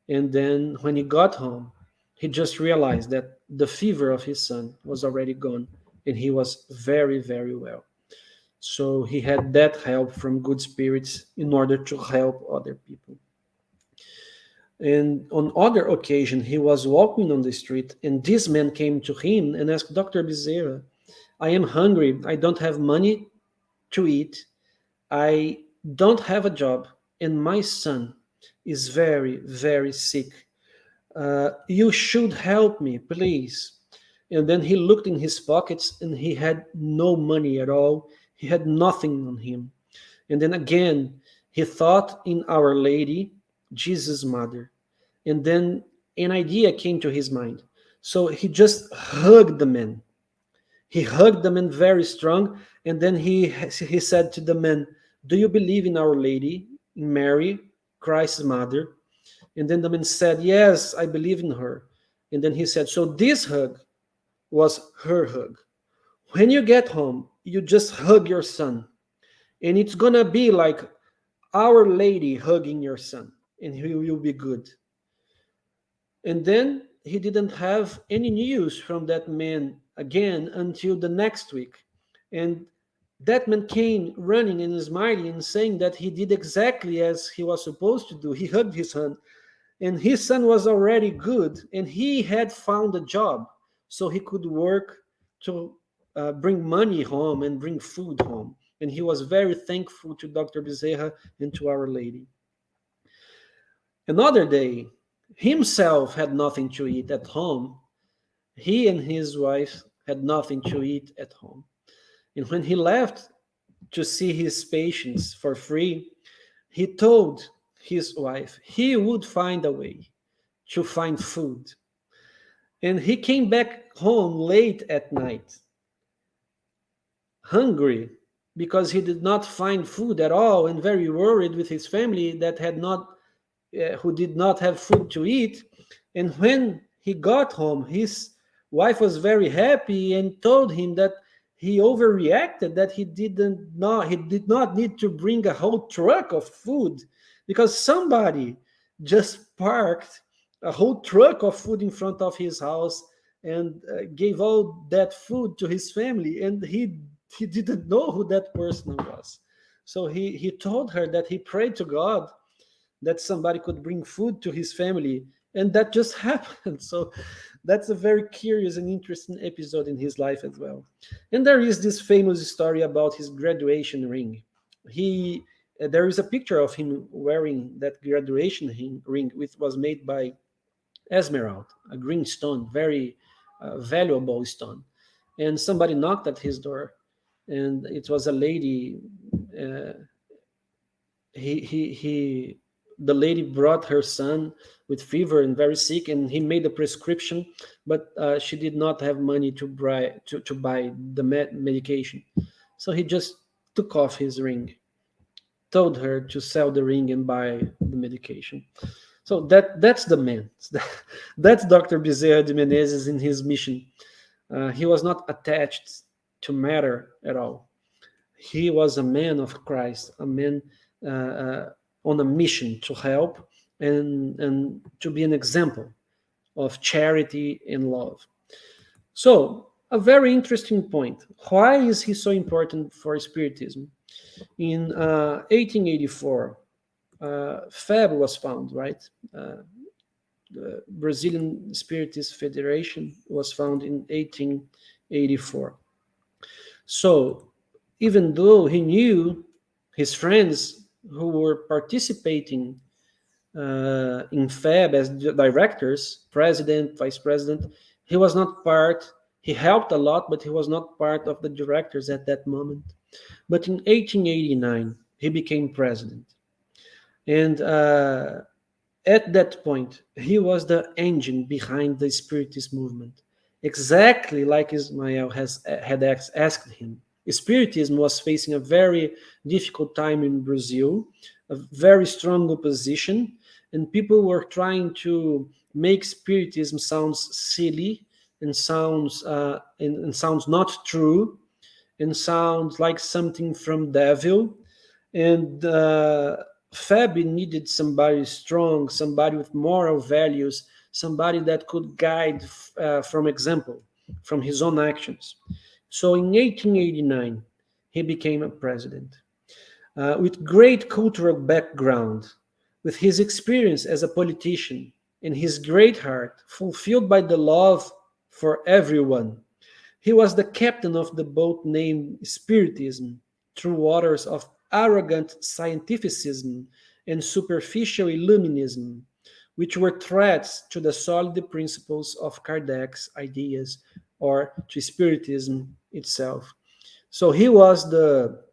And then when he got home, he just realized that the fever of his son was already gone and he was very, very well. So he had that help from good spirits in order to help other people. And on other occasion, he was walking on the street, and this man came to him and asked, Dr. Bezerra, I am hungry. I don't have money to eat. I don't have a job, and my son is very, very sick. You should help me, please. And then he looked in his pockets and he had no money at all. He had nothing on him. And then again, he thought in Our Lady, Jesus' mother. And then an idea came to his mind. So he just hugged the man. He hugged the man very strong. And then he said to the man, do you believe in Our Lady, in Mary, Christ's mother? And then the man said, yes, I believe in her. And then he said, so this hug was her hug. When you get home, you just hug your son. And it's going to be like Our Lady hugging your son. And he will be good. And then he didn't have any news from that man again until the next week. And that man came running and smiling and saying that he did exactly as he was supposed to do. He hugged his son, and his son was already good, and he had found a job so he could work to bring money home and bring food home. And he was very thankful to Dr. Bezerra and to Our Lady. Another day, himself had nothing to eat at home. He and his wife had nothing to eat at home. And when he left to see his patients for free, he told his wife he would find a way to find food. And he came back home late at night, hungry because he did not find food at all and very worried with his family that had not who did not have food to eat. And when he got home, his wife was very happy and told him that he overreacted, that he did not need to bring a whole truck of food because somebody just parked a whole truck of food in front of his house and gave all that food to his family, and he didn't know who that person was. So he told her that he prayed to God that somebody could bring food to his family, and that just happened. So that's a very curious and interesting episode in his life as well. And there is this famous story about his graduation ring. He There is a picture of him wearing that graduation ring, which was made by emerald, a green stone, very valuable stone. And somebody knocked at his door, and it was a lady. uh, he The lady brought her son with fever and very sick, and he made a prescription, but she did not have money to buy the medication. So he just took off his ring, told her to sell the ring and buy the medication. So that's the man. That's Dr. Bezerra de Menezes in his mission. He was not attached to matter at all. He was a man of Christ, a man uh, on a mission to help and to be an example of charity and love. So a very interesting point. Why is he so important for Spiritism? In 1884, FAB was found, right? The Brazilian Spiritist Federation was found in 1884. So, even though he knew his friends who were participating in FAB as directors, president, vice president, he was not part. He helped a lot, but he was not part of the directors at that moment. But in 1889, he became president. And at that point, he was the engine behind the Spiritist movement, exactly like Ismael had asked him. Spiritism was facing a very difficult time in Brazil, a very strong opposition, and people were trying to make Spiritism sounds silly and sounds not true and sounds like something from devil. And Fabi needed somebody strong, somebody with moral values, somebody that could guide from example, from his own actions. So in 1889, he became a president. With great cultural background, with his experience as a politician, and his great heart, fulfilled by the love for everyone, he was the captain of the boat named Spiritism, through waters of arrogant scientificism and superficial illuminism, which were threats to the solid principles of Kardec's ideas or to Spiritism itself. So he was the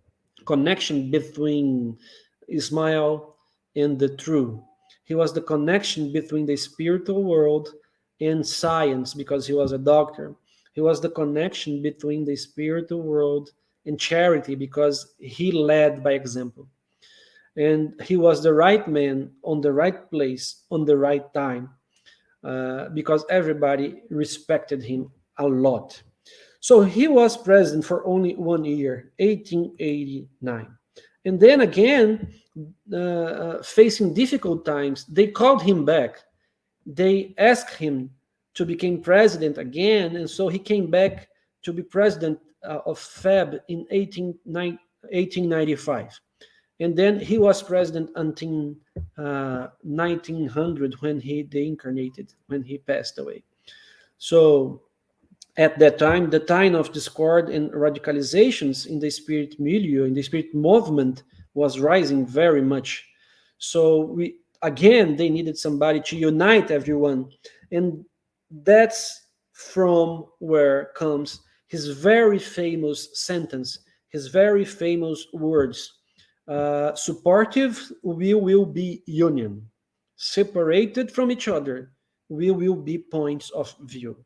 connection between Ismail and the true. He was the connection between the spiritual world and science because he was a doctor. He was the connection between the spiritual world and charity because he led by example. And he was the right man on the right place on the right time because everybody respected him a lot. So he was president for only 1 year, 1889. And then again, facing difficult times, they called him back. They asked him to become president again, and so he came back to be president of FAB in 1895. And then he was president until 1900 when he deincarnated, when he passed away. So at that time, the time of discord and radicalizations in the spirit milieu, in the spirit movement, was rising very much. So they needed somebody to unite everyone, and that's from where comes his very famous sentence, his very famous words: "Supportive, we will be union; separated from each other, we will be points of view."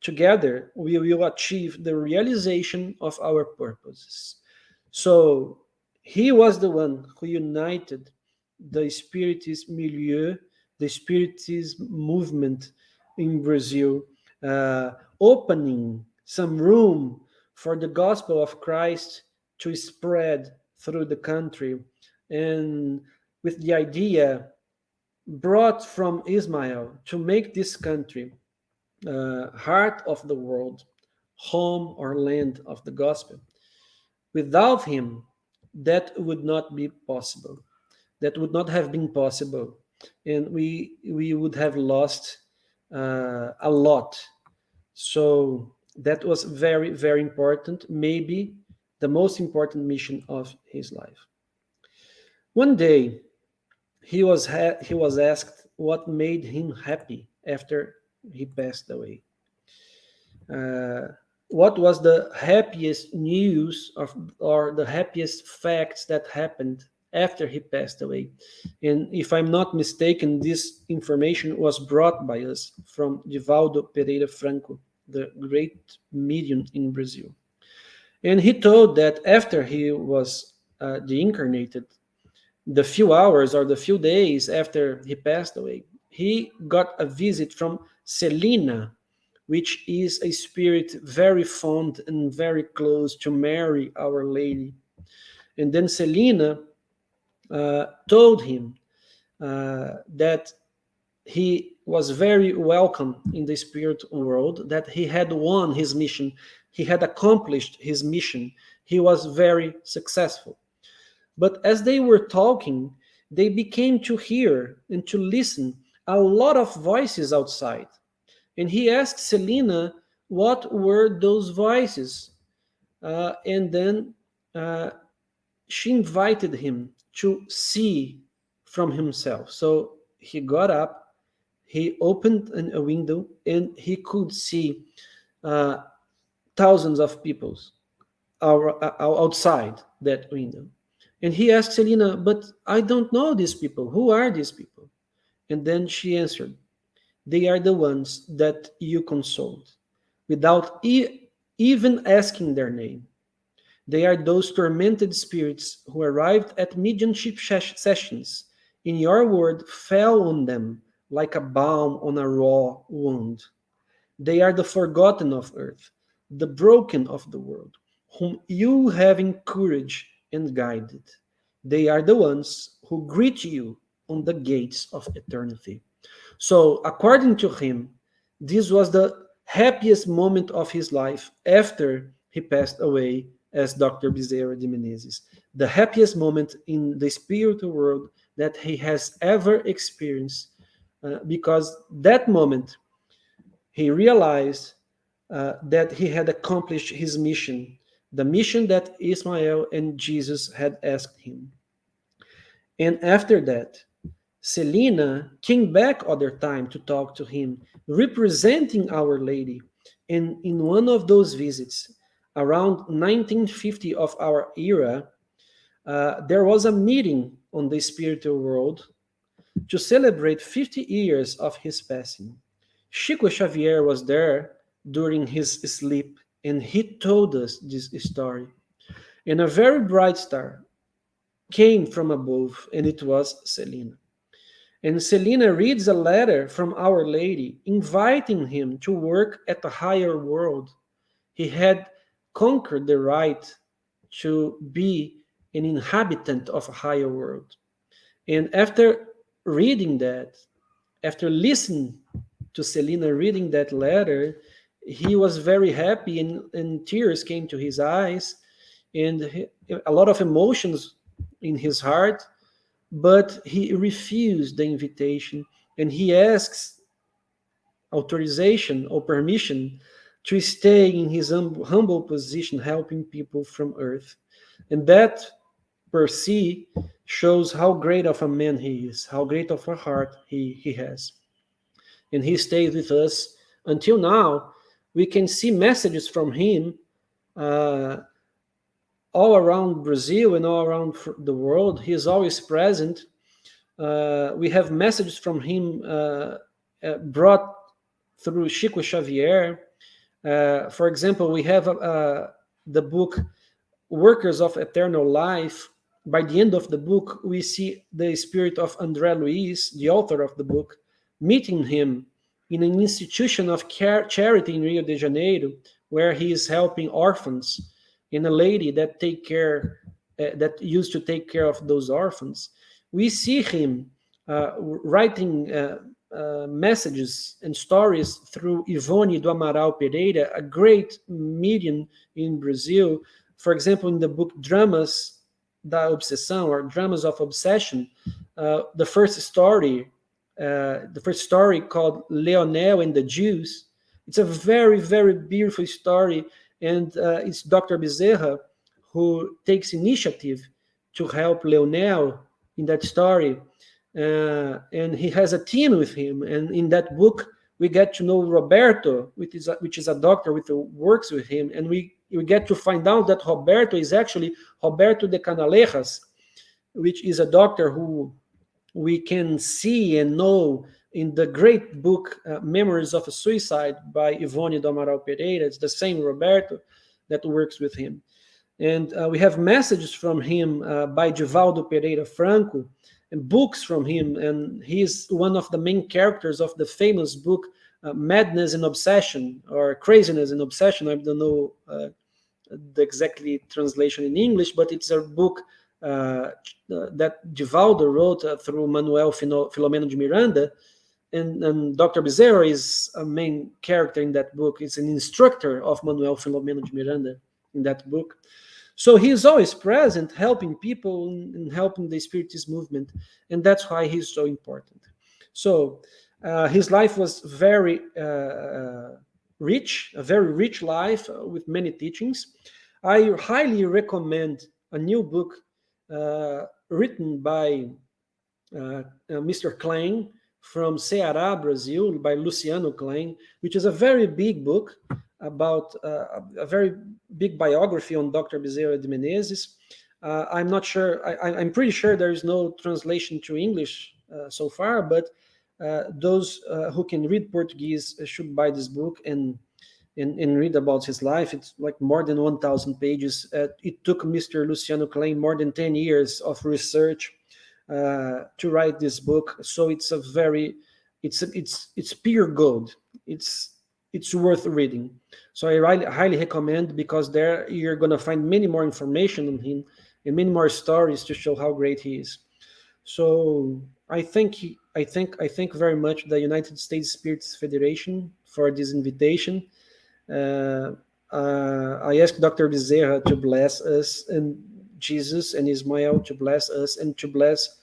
Together, we will achieve the realization of our purposes. So, he was the one who united the Spiritist milieu, the Spiritist movement in Brazil, opening some room for the gospel of Christ to spread through the country, and with the idea brought from Ismail to make this country heart of the world, home or land of the gospel. Without him, that would not be possible. That would not have been possible, and we would have lost a lot. So that was very very important. Maybe the most important mission of his life. One day, he was asked what made him happy after he passed away. uh, what was the happiest news or the happiest facts that happened after he passed away. And if I'm not mistaken, this information was brought by us from Divaldo Pereira Franco, the great medium in Brazil. And he told that after he was deincarnated, the few hours or the few days after he passed away, he got a visit from Selina, which is a spirit very fond and very close to Mary, Our Lady. And then Selina told him that he was very welcome in the spirit world, that he had won his mission, he had accomplished his mission, he was very successful. But as they were talking, they became to hear and to listen a lot of voices outside. And he asked Selina what were those voices. And then uh, she invited him to see from himself. So he got up, he opened a window, and he could see uh, thousands of people outside that window. And he asked Selina, "But I don't know these people. Who are these people?" And then she answered, "They are the ones that you consoled without even asking their name. They are those tormented spirits who arrived at mediumship sessions. In your word fell on them like a balm on a raw wound. They are the forgotten of earth, the broken of the world, whom you have encouraged and guided. They are the ones who greet you on the gates of eternity." So, according to him, this was the happiest moment of his life after he passed away as Dr. Bezerra de Menezes. The happiest moment in the spiritual world that he has ever experienced, because that moment he realized that he had accomplished his mission, the mission that Ismael and Jesus had asked him. And after that, Selina came back other time to talk to him, representing Our Lady. And in one of those visits, around 1950 of our era, there was a meeting on the spiritual world to celebrate 50 years of his passing. Chico Xavier was there during his sleep, and he told us this story. And a very bright star came from above, and it was Selina. And Selina reads a letter from Our Lady inviting him to work at the higher world. He had conquered the right to be an inhabitant of a higher world. And after reading that, after listening to Selina reading that letter, he was very happy, and tears came to his eyes, and a lot of emotions in his heart, but he refused the invitation, and he asks authorization or permission to stay in his humble position helping people from earth. And that per se shows how great of a man he is, how great of a heart he has. And he stayed with us until now. We can see messages from him uh, all around Brazil and all around the world. He is always present. We have messages from him brought through Chico Xavier. For example, we have the book Workers of Eternal Life. By the end of the book, we see the spirit of André Luiz, the author of the book, meeting him in an institution of charity in Rio de Janeiro, where he is helping orphans, and a lady that that used to take care of those orphans. We see him writing messages and stories through Ivone do Amaral Pereira, a great medium in Brazil. For example, in the book Dramas da Obsessão, or Dramas of Obsession, the first story called Leonel and the Jews. It's a very, very beautiful story, and it's Dr. Bezerra who takes initiative to help Leonel in that story. And he has a team with him. And in that book, we get to know Roberto, which is a doctor who works with him. And we get to find out that Roberto is actually Roberto de Canalejas, which is a doctor who we can see and know in the great book Memories of a Suicide by Ivone do Amaral Pereira. It's the same Roberto that works with him. And we have messages from him by Divaldo Pereira Franco, and books from him. And he's one of the main characters of the famous book Madness and Obsession, or Craziness and Obsession. I don't know the exactly translation in English, but it's a book that Divaldo wrote through Manuel Filomeno de Miranda. and Dr. Bezerra is a main character in that book. It's an instructor of Manuel Filomeno de Miranda in that book. So he is always present, helping people and helping the Spiritist movement, and that's why he's so important. So his life was very rich, a very rich life with many teachings. I highly recommend a new book written by Mr. Klein from Ceará, Brazil, by Luciano Klein, which is a very big book about a very big biography on Dr. Bezerra de Menezes. I'm not sure, I'm pretty sure there is no translation to English so far, but those who can read Portuguese should buy this book and read about his life. It's like more than 1,000 pages. It took Mr. Luciano Klein more than 10 years of research to write this book. So it's a very, it's pure gold. It's worth reading. So I highly recommend, because there you're gonna find many more information on him and many more stories to show how great he is. So I thank very much the United States Spirits Federation for this invitation. Uh, I asked Dr. Bezerra to bless us, and Jesus and Ismael to bless us and to bless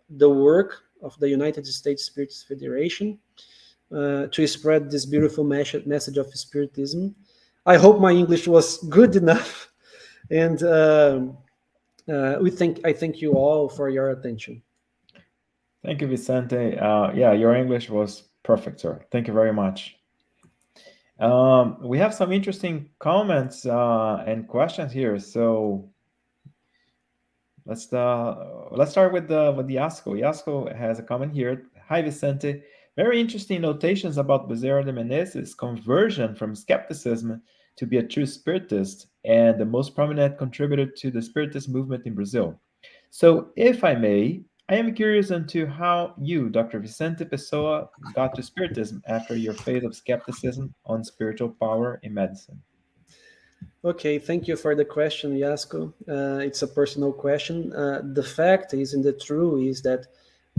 the work of the United States Spirits Federation to spread this beautiful message of Spiritism. I hope my English was good enough, and I thank you all for your attention. Thank you, Vicente. Yeah, your English was perfect, sir. Thank you very much. We have some interesting comments and questions here. So let's start with the Yasko. Yasko has a comment here. Hi, Vicente. Very interesting notations about Bezerra de Menezes' conversion from skepticism to be a true spiritist and the most prominent contributor to the spiritist movement in Brazil. So, if I may, I am curious into how you, Dr. Vicente Pessoa, got to Spiritism after your phase of skepticism on spiritual power in medicine. Okay, thank you for the question, Yasko. It's a personal question. The fact is, and the truth is that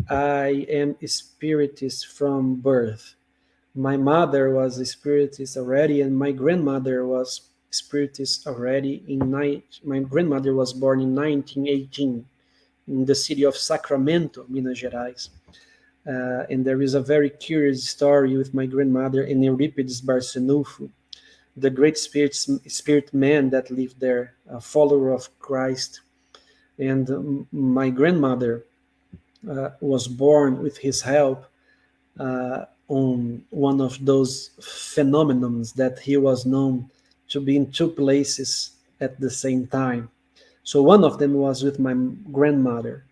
I am a spiritist from birth. My mother was a spiritist already, and my grandmother was spiritist already. My grandmother was born in 1918 in the city of Sacramento, Minas Gerais. And there is a very curious story with my grandmother and Euripides Barçanufo, the great spirit man that lived there, a follower of Christ. And my grandmother was born with his help on one of those phenomenons that he was known to be in two places at the same time. So one of them was with my grandmother,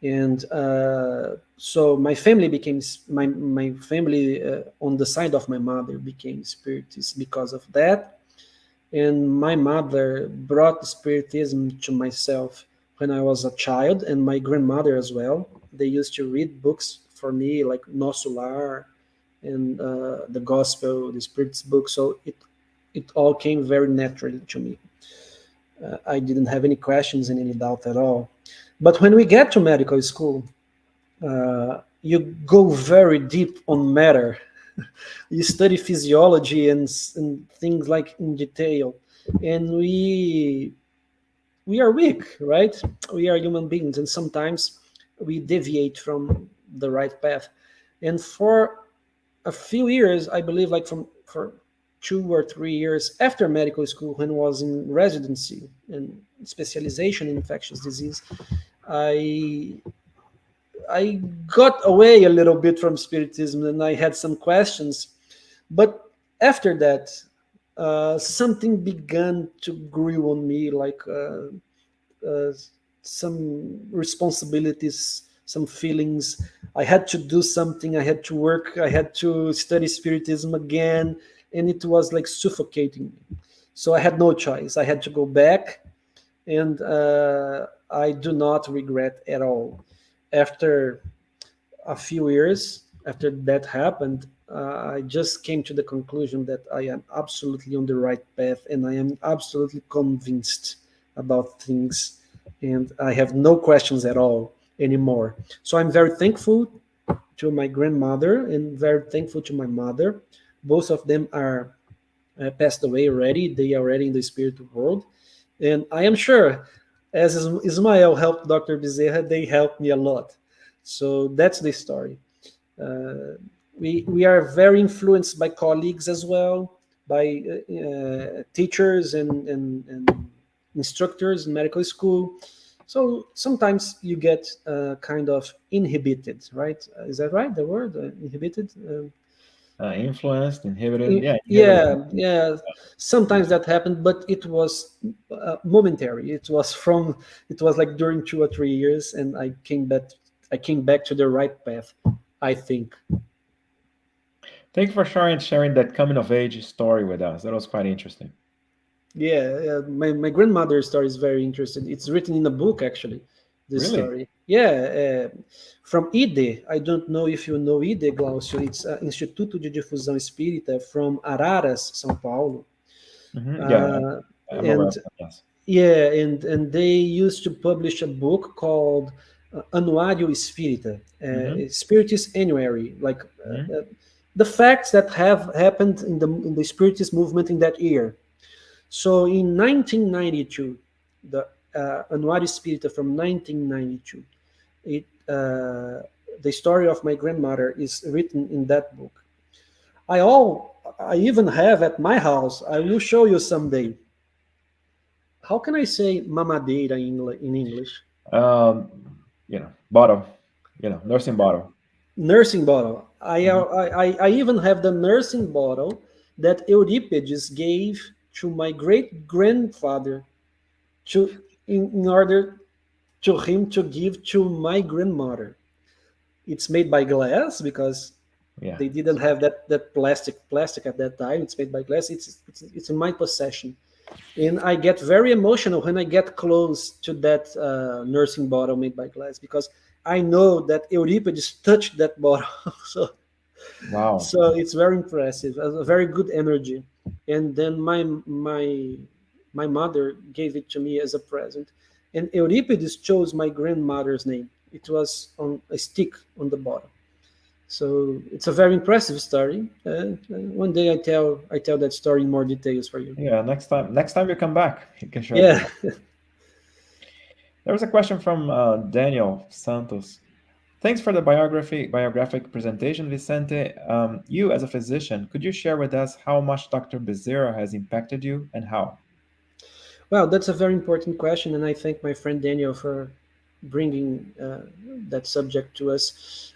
and so my family became my family on the side of my mother became spiritist because of that. And my mother brought spiritism to myself when I was a child, and my grandmother as well. They used to read books for me like Nosso Lar and the Gospel, the Spirit's book. So it all came very naturally to me. I didn't have any questions and any doubt at all. But when we get to medical school, you go very deep on matter. You study physiology and things like in detail, and we are weak, right? We are human beings, and sometimes we deviate from the right path. And for a few years, I believe, like for 2 or 3 years after medical school, when I was in residency and specialization in infectious disease, I I got away a little bit from spiritism and I had some questions. But after that, something began to grow on me, like uh, some responsibilities, some feelings. I had to do something, I had to work, I had to study spiritism again, and it was like suffocating me. So I had no choice. I had to go back, and I do not regret at all. After a few years after that happened, I just came to the conclusion that I am absolutely on the right path and I am absolutely convinced about things, and I have no questions at all anymore. So I'm very thankful to my grandmother and very thankful to my mother. Both of them are passed away already. They are already in the spirit world. And I am sure, as Ismael helped Dr. Bezerra, they helped me a lot. So that's the story. Uh, we are very influenced by colleagues as well, by teachers and instructors in medical school. So sometimes you get kind of inhibited, right? Is that right? The word inhibited? Influenced, inhibited. Yeah, inhibited. Yeah, yeah. Sometimes that happened, but it was momentary. It was like during 2 or 3 years, and I came back. I came back to the right path, I think. Thank you for sharing that coming of age story with us. That was quite interesting. Yeah, yeah. My grandmother's story is very interesting. It's written in a book, actually. This Really? story. Yeah, from IDE. I don't know if you know IDE, Glaucio. It's Instituto de Difusão Espírita from Araras, São Paulo. Yeah, Uh, I'm aware of and that. Yes. yeah, and they used to publish a book called Anuário Espírita, Hmm. Spiritist Annuary, like Hmm. the facts that have happened in the Spiritist movement in that year. So in 1992, the Anuário Espírita from 1992, it the story of my grandmother is written in that book. I even have at my house. I will show you someday. How can I say mamadeira in English? Bottle. Nursing bottle. Nursing bottle. Hmm. I even have the nursing bottle that Euripides gave to my great grandfather in order to him to give to my grandmother. It's made by glass because Yeah. they didn't have that plastic at that time. It's made by glass. It's in my possession, and I get very emotional when I get close to that nursing bottle made by glass because I know that Euripides touched that bottle. so Wow. so it's very impressive, a very good energy. And then my mother gave it to me as a present, and Euripides chose my grandmother's name. It was on a stick on the bottom. So it's a very impressive story. One day I tell that story in more details for you. Yeah. Next time you come back, you can share it with Yeah. us. There was a question from Daniel Santos. Thanks for the biographic presentation, Vicente. You, as a physician, could you share with us how much Dr. Bezerra has impacted you and how? Well, that's a very important question, and I thank my friend Daniel for bringing that subject to us.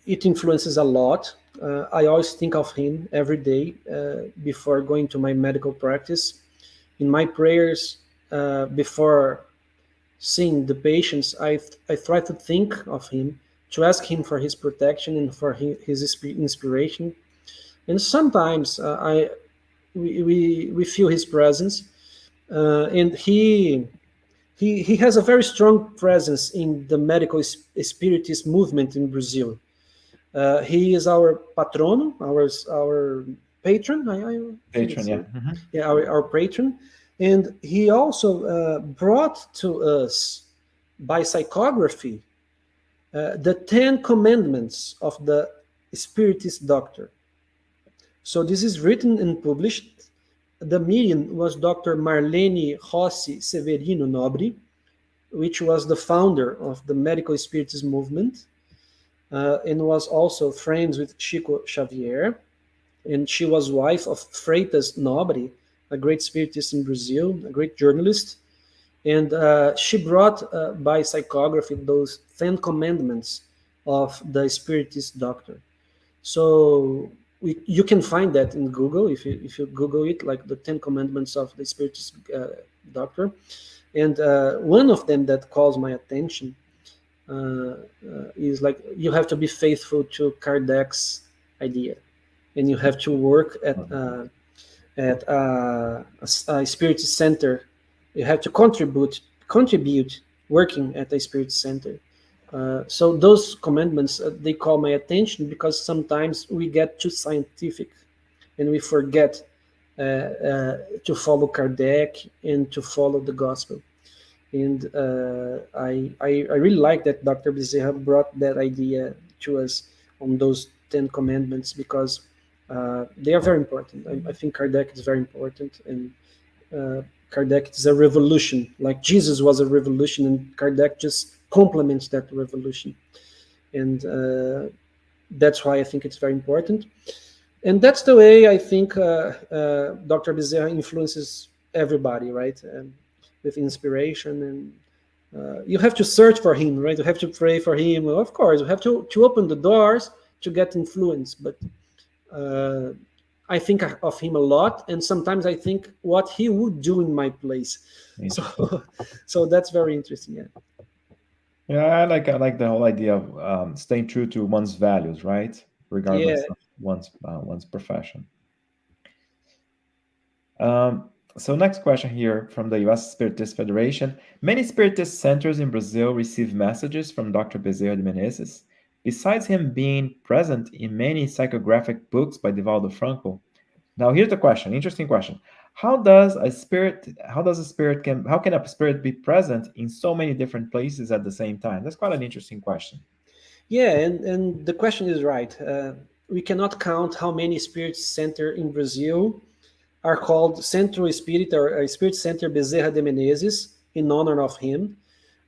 It influences a lot. I always think of him every day before going to my medical practice. In my prayers, before seeing the patients, I try to think of him, to ask him for his protection and for his inspiration. And sometimes we feel his presence, and he has a very strong presence in the medical spiritist movement in Brazil. He is our patron, our patron. I think Patron, it's yeah. it. Yeah, our patron, and he also brought to us by psychography the 10 Commandments of the Spiritist Doctor. So this is written and published. The medium was Dr. Marlene Rossi Severino Nobri, which was the founder of the medical spiritism movement, and was also friends with Chico Xavier. And she was wife of Freitas Nobri, a great spiritist in Brazil, a great journalist. And she brought by psychography those 10 Commandments of the Spiritist Doctor. So you can find that in Google if you Google it, like the 10 Commandments of the Spiritist Doctor. And one of them that calls my attention is like you have to be faithful to Kardec's idea, and you have to work at a spirit center. You have to contribute working at a spirit center. So those commandments they call my attention because sometimes we get too scientific and we forget to follow Kardec and to follow the gospel. And I really like that Dr. Bezerra brought that idea to us on those 10 commandments, because they are very important. I think Kardec is very important, and uh, Kardec is a revolution. Like Jesus was a revolution, and Kardec just complements that revolution, and that's why I think it's very important. And that's the way I think Dr. Bezerra influences everybody, right? With inspiration, and you have to search for him, right? You have to pray for him. Well, of course, you have to open the doors to get influence. But uh, I think of him a lot, and sometimes I think what he would do in my place. So, Interesting. so that's very interesting. Yeah. Yeah, I like the whole idea of staying true to one's values, right? Yeah. Regardless of one's profession. So next question here from the U.S. Spiritist Federation. Many Spiritist centers in Brazil receive messages from Dr. Bezerra de Menezes. Besides him being present in many psychographic books by Divaldo Franco. Now here's the question, interesting question. How can a spirit be present in so many different places at the same time? That's quite an interesting question. Yeah, and the question is right. We cannot count how many spirit centers in Brazil are called Centro Espírita, or Spirit Center Bezerra de Menezes, in honor of him.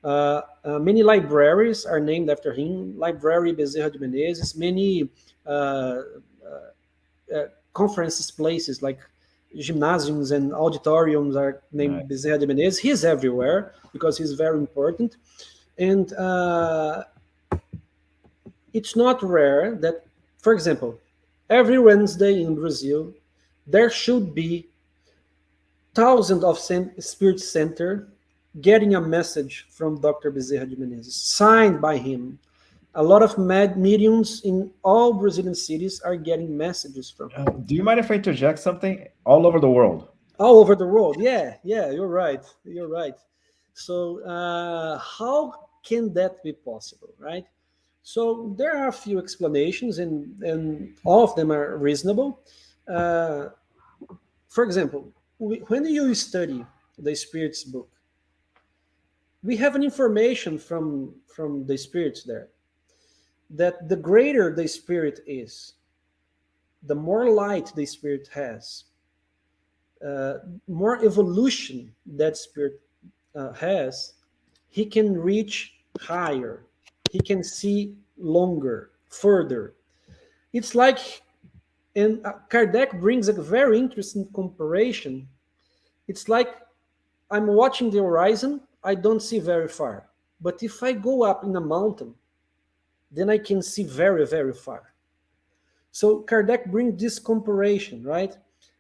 Many libraries are named after him. Library Bezerra de Menezes. Many uh, conferences places like gymnasiums and auditoriums are named Nice. Bezerra de Menezes. He's everywhere because he's very important. And it's not rare that, for example, every Wednesday in Brazil, there should be thousands of spirit center getting a message from Dr. Bezerra de Menezes, signed by him. A lot of mediums in all Brazilian cities are getting messages from him. Do you mind if I interject something? All over the world. All over the world. Yeah, yeah, you're right. You're right. So, how can that be possible, right? So, there are a few explanations, and all of them are reasonable. Uh, for example, when you study the Spirits book, we have an information from the spirits there that the greater the spirit is, the more light the spirit has, uh, more evolution that spirit has, he can reach higher, he can see longer, further. It's like, and Kardec brings a very interesting comparison. It's like I'm watching the horizon, I don't see very far. But if I go up in a mountain, then I can see very, very far. So Kardec brings this comparison, right?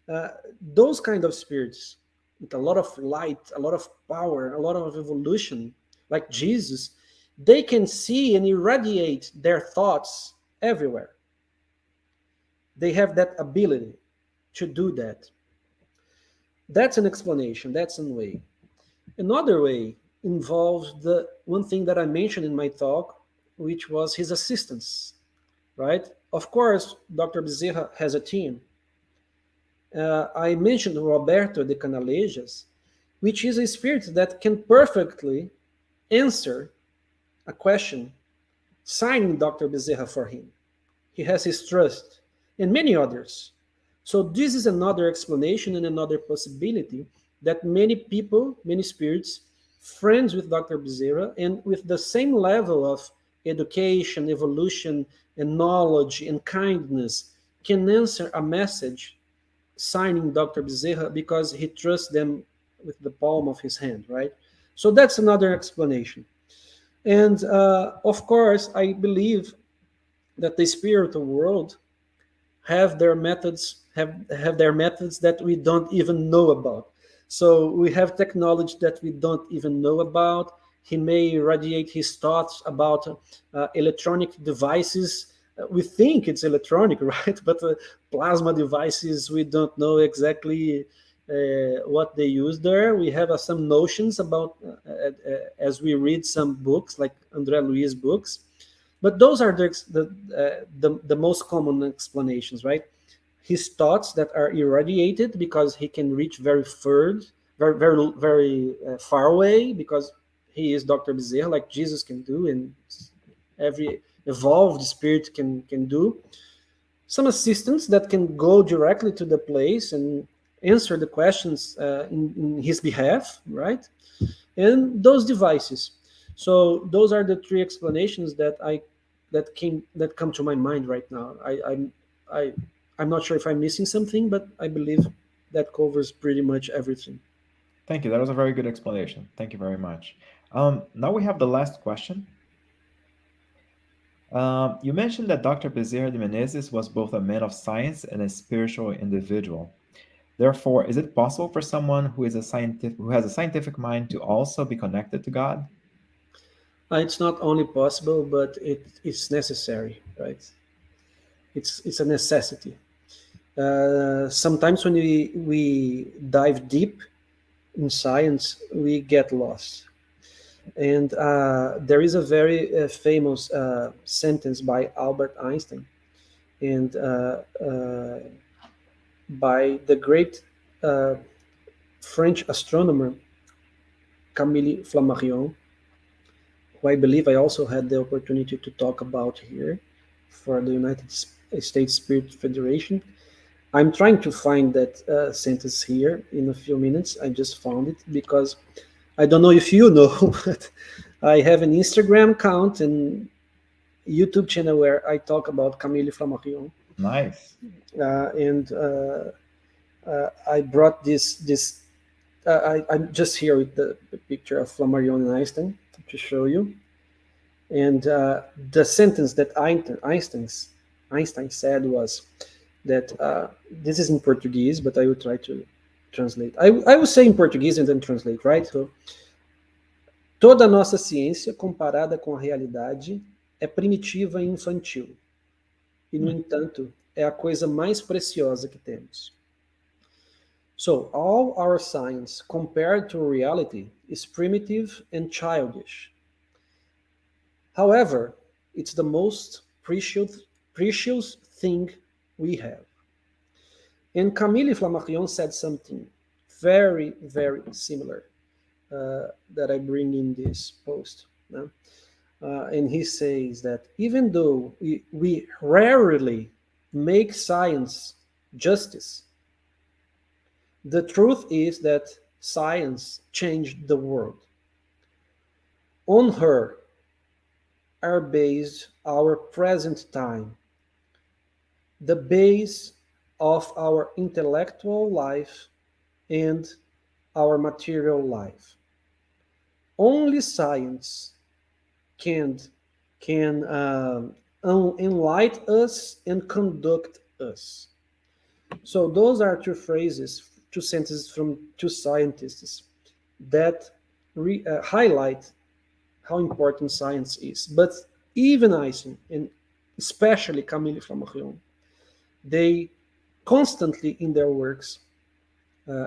Uh, those kind of spirits with a lot of light, a lot of power, a lot of evolution, like Jesus, they can see and irradiate their thoughts everywhere. They have that ability to do that. That's an explanation. That's one way. Another way involves the one thing that I mentioned in my talk, which was his assistance, right? Of course, Dr. Bezerra has a team. I mentioned Roberto de Canalejas, which is a spirit that can perfectly answer a question, signing Dr. Bezerra for him. He has his trust, and many others. So this is another explanation and another possibility that many people, many spirits, friends with Dr. Bezerra, and with the same level of education, evolution, and knowledge and kindness, can answer a message signing Dr. Bezerra because he trusts them with the palm of his hand, right? So that's another explanation. And of course, I believe that the spiritual world have their methods that we don't even know about. So we have technology that we don't even know about. He may radiate his thoughts about electronic devices. We think it's electronic, right? But plasma devices, we don't know exactly what they use there. We have some notions about as we read some books like André Luiz books, but those are the most common explanations, right? His thoughts that are irradiated because he can reach very far, very far away, because he is Dr. Bezerra, like Jesus can do, and every evolved spirit can do, some assistants that can go directly to the place and answer the questions in his behalf, right? And those devices. So those are the three explanations that come to my mind right now. I I'm not sure if I'm missing something, but I believe that covers pretty much everything. Thank you. That was a very good explanation. Thank you very much. Now we have the last question. You mentioned that Dr. Bezerra de Menezes was both a man of science and a spiritual individual. Therefore, is it possible for someone who has a scientific mind to also be connected to God? It's not only possible, but it's necessary, right? It's a necessity. Sometimes when we dive deep in science, we get lost. And there is a very famous sentence by Albert Einstein and by the great uh, French astronomer Camille Flammarion, who I believe I also had the opportunity to talk about here for the United States Spirit Federation. I'm trying to find that sentence here in a few minutes. I just found it because I don't know if you know, but I have an Instagram account and YouTube channel where I talk about Camille Flammarion, Nice. and I brought this. I'm just here with the picture of Flammarion and Einstein to show you, and the sentence that Einstein said was that this is in Portuguese, but I will try to translate. I will say in Portuguese and then translate, right? So, toda a nossa ciência, comparada com a realidade, é primitiva e infantil. E, no Hmm. entanto, é a coisa mais preciosa que temos. So, all our science, compared to reality, is primitive and childish. However, it's the most precious thing we have. And Camille Flammarion said something very, very similar that I bring in this post. No? And he says that even though we rarely make science justice, the truth is that science changed the world. On her are based our present time, the base of our intellectual life and our material life. Only science can enlighten us and conduct us. So those are two phrases, two sentences from two scientists that highlight how important science is. But even Einstein, and especially Camille Flammarion, they constantly in their works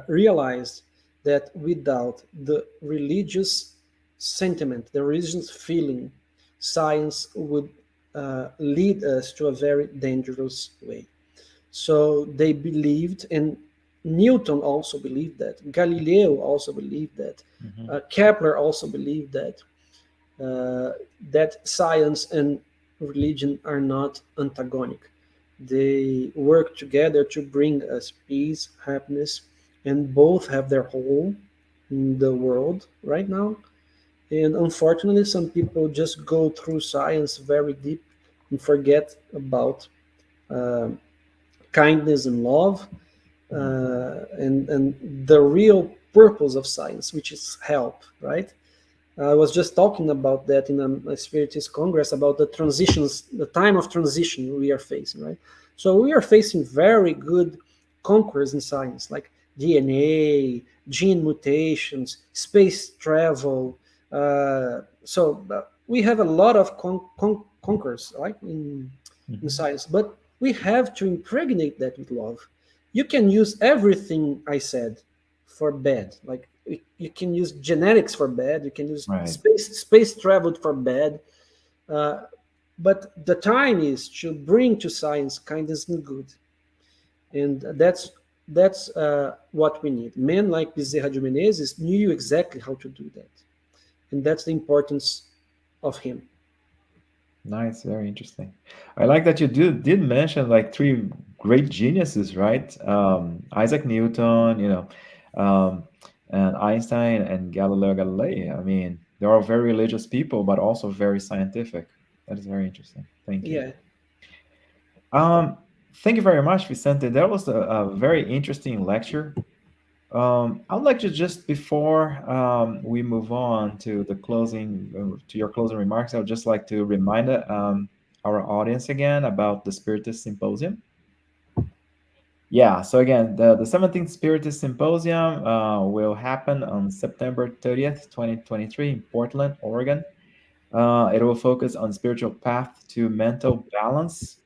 realized that without the religious sentiment, the religious feeling, science would lead us to a very dangerous way. So they believed, and Newton also believed that, Galileo also believed that, Hmm. Kepler also believed uh, that science and religion are not antagonic. They work together to bring us peace, happiness, and both have their role in the world right now. And unfortunately, some people just go through science very deep and forget about uh, kindness and love and the real purpose of science, which is help, right? I was just talking about that in a Spiritist Congress about the transitions, the time of transition we are facing, right? So we are facing very good conquerors in science, like DNA, gene mutations, space travel. We have a lot of conquerors, right, in Hmm. science, but we have to impregnate that with love. You can use everything I said for bad, like you can use genetics for bad, you can use Right. space travel for bad, uh, but the time is to bring to science kindness and good, and that's what we need. Men like Bezerra de Menezes knew exactly how to do that, and that's the importance of him. Nice, very interesting. I like that you did mention like three great geniuses, right? Isaac Newton, um, and Einstein and Galileo Galilei. I mean, they're all very religious people, but also very scientific. That is very interesting. Thank you. Yeah. Um, Thank you very much, Vicente. That was a very interesting lecture. I'd like to just before we move on to the closing, to your closing remarks, I would just like to remind our audience again about the Spiritist Symposium. Yeah, so again, the 17th Spiritist Symposium will happen on September 30th, 2023 in Portland, Oregon. It will focus on spiritual path to mental balance.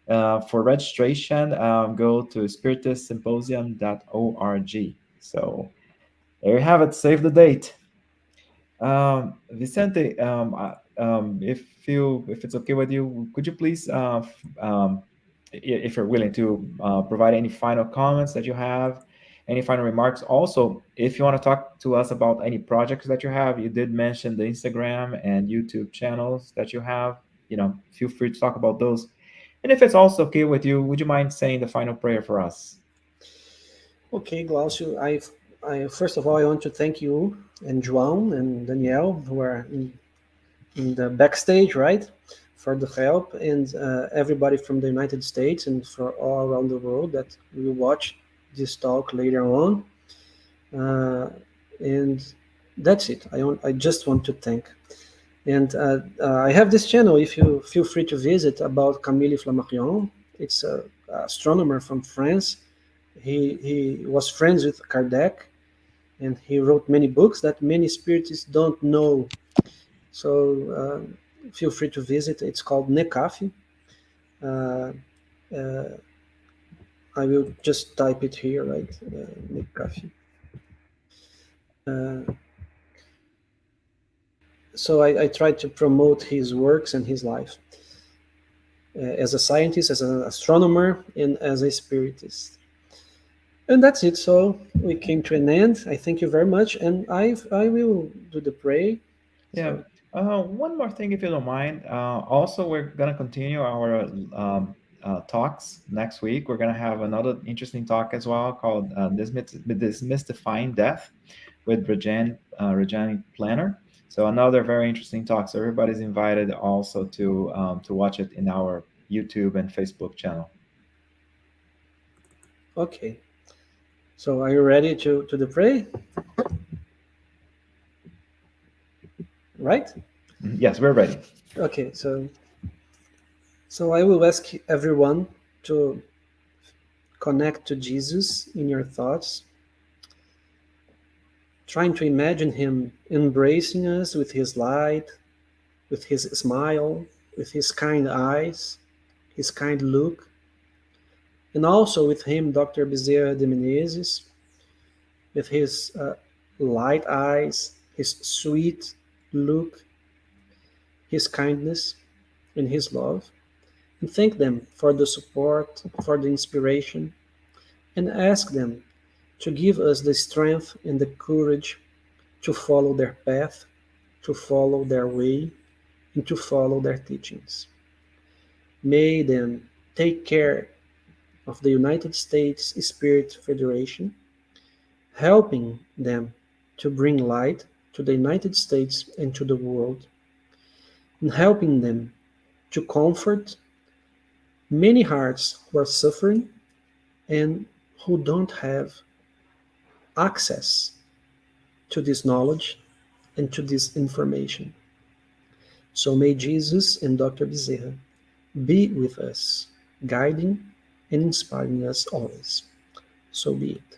For registration, go to spiritistsymposium.org. So there you have it. Save the date. Vicente, if it's okay with you, could you please, if you're willing to, provide any final comments that you have, any final remarks? Also, if you want to talk to us about any projects that you have, you did mention the Instagram and YouTube channels that you have. Feel free to talk about those. And if it's also okay with you, would you mind saying the final prayer for us? Okay, Glaucio, first of all, I want to thank you and João and Danielle, who are in the backstage, right, for the help, and everybody from the United States and for all around the world that will watch this talk later on. Uh, and that's it. I just want to thank. And I have this channel, if you feel free to visit, about Camille Flammarion. It's a astronomer from France. He was friends with Kardec, and he wrote many books that many spiritists don't know. So feel free to visit. It's called Nekafi. Uh, uh, I will just type it here, right? Nekafi. Uh, so I try to promote his works and his life as a scientist, as an astronomer, and as a spiritist. And that's it. So we came to an end. I thank you very much, and I will do the pray. Yeah. So One more thing, if you don't mind. Also, we're gonna continue our talks next week. We're gonna have another interesting talk as well called "Dismystifying Death" with Rajani Planner. So another very interesting talk. So everybody's invited also to watch it in our YouTube and Facebook channel. okay. So are you ready to the pray? Right? Yes, we're ready. Okay. So I will ask everyone to connect to Jesus in your thoughts, trying to imagine him embracing us with his light, with his smile, with his kind eyes, his kind look, and also with him, Dr. Bezerra de Menezes, with his light eyes, his sweet look, his kindness, and his love. And thank them for the support, for the inspiration, and ask them to give us the strength and the courage to follow their path, to follow their way, and to follow their teachings. May them take care of the United States Spirit Federation, helping them to bring light to the United States and to the world, and helping them to comfort many hearts who are suffering and who don't have access to this knowledge and to this information. So may Jesus and Dr. Bezerra be with us, guiding and inspiring us always. So be it.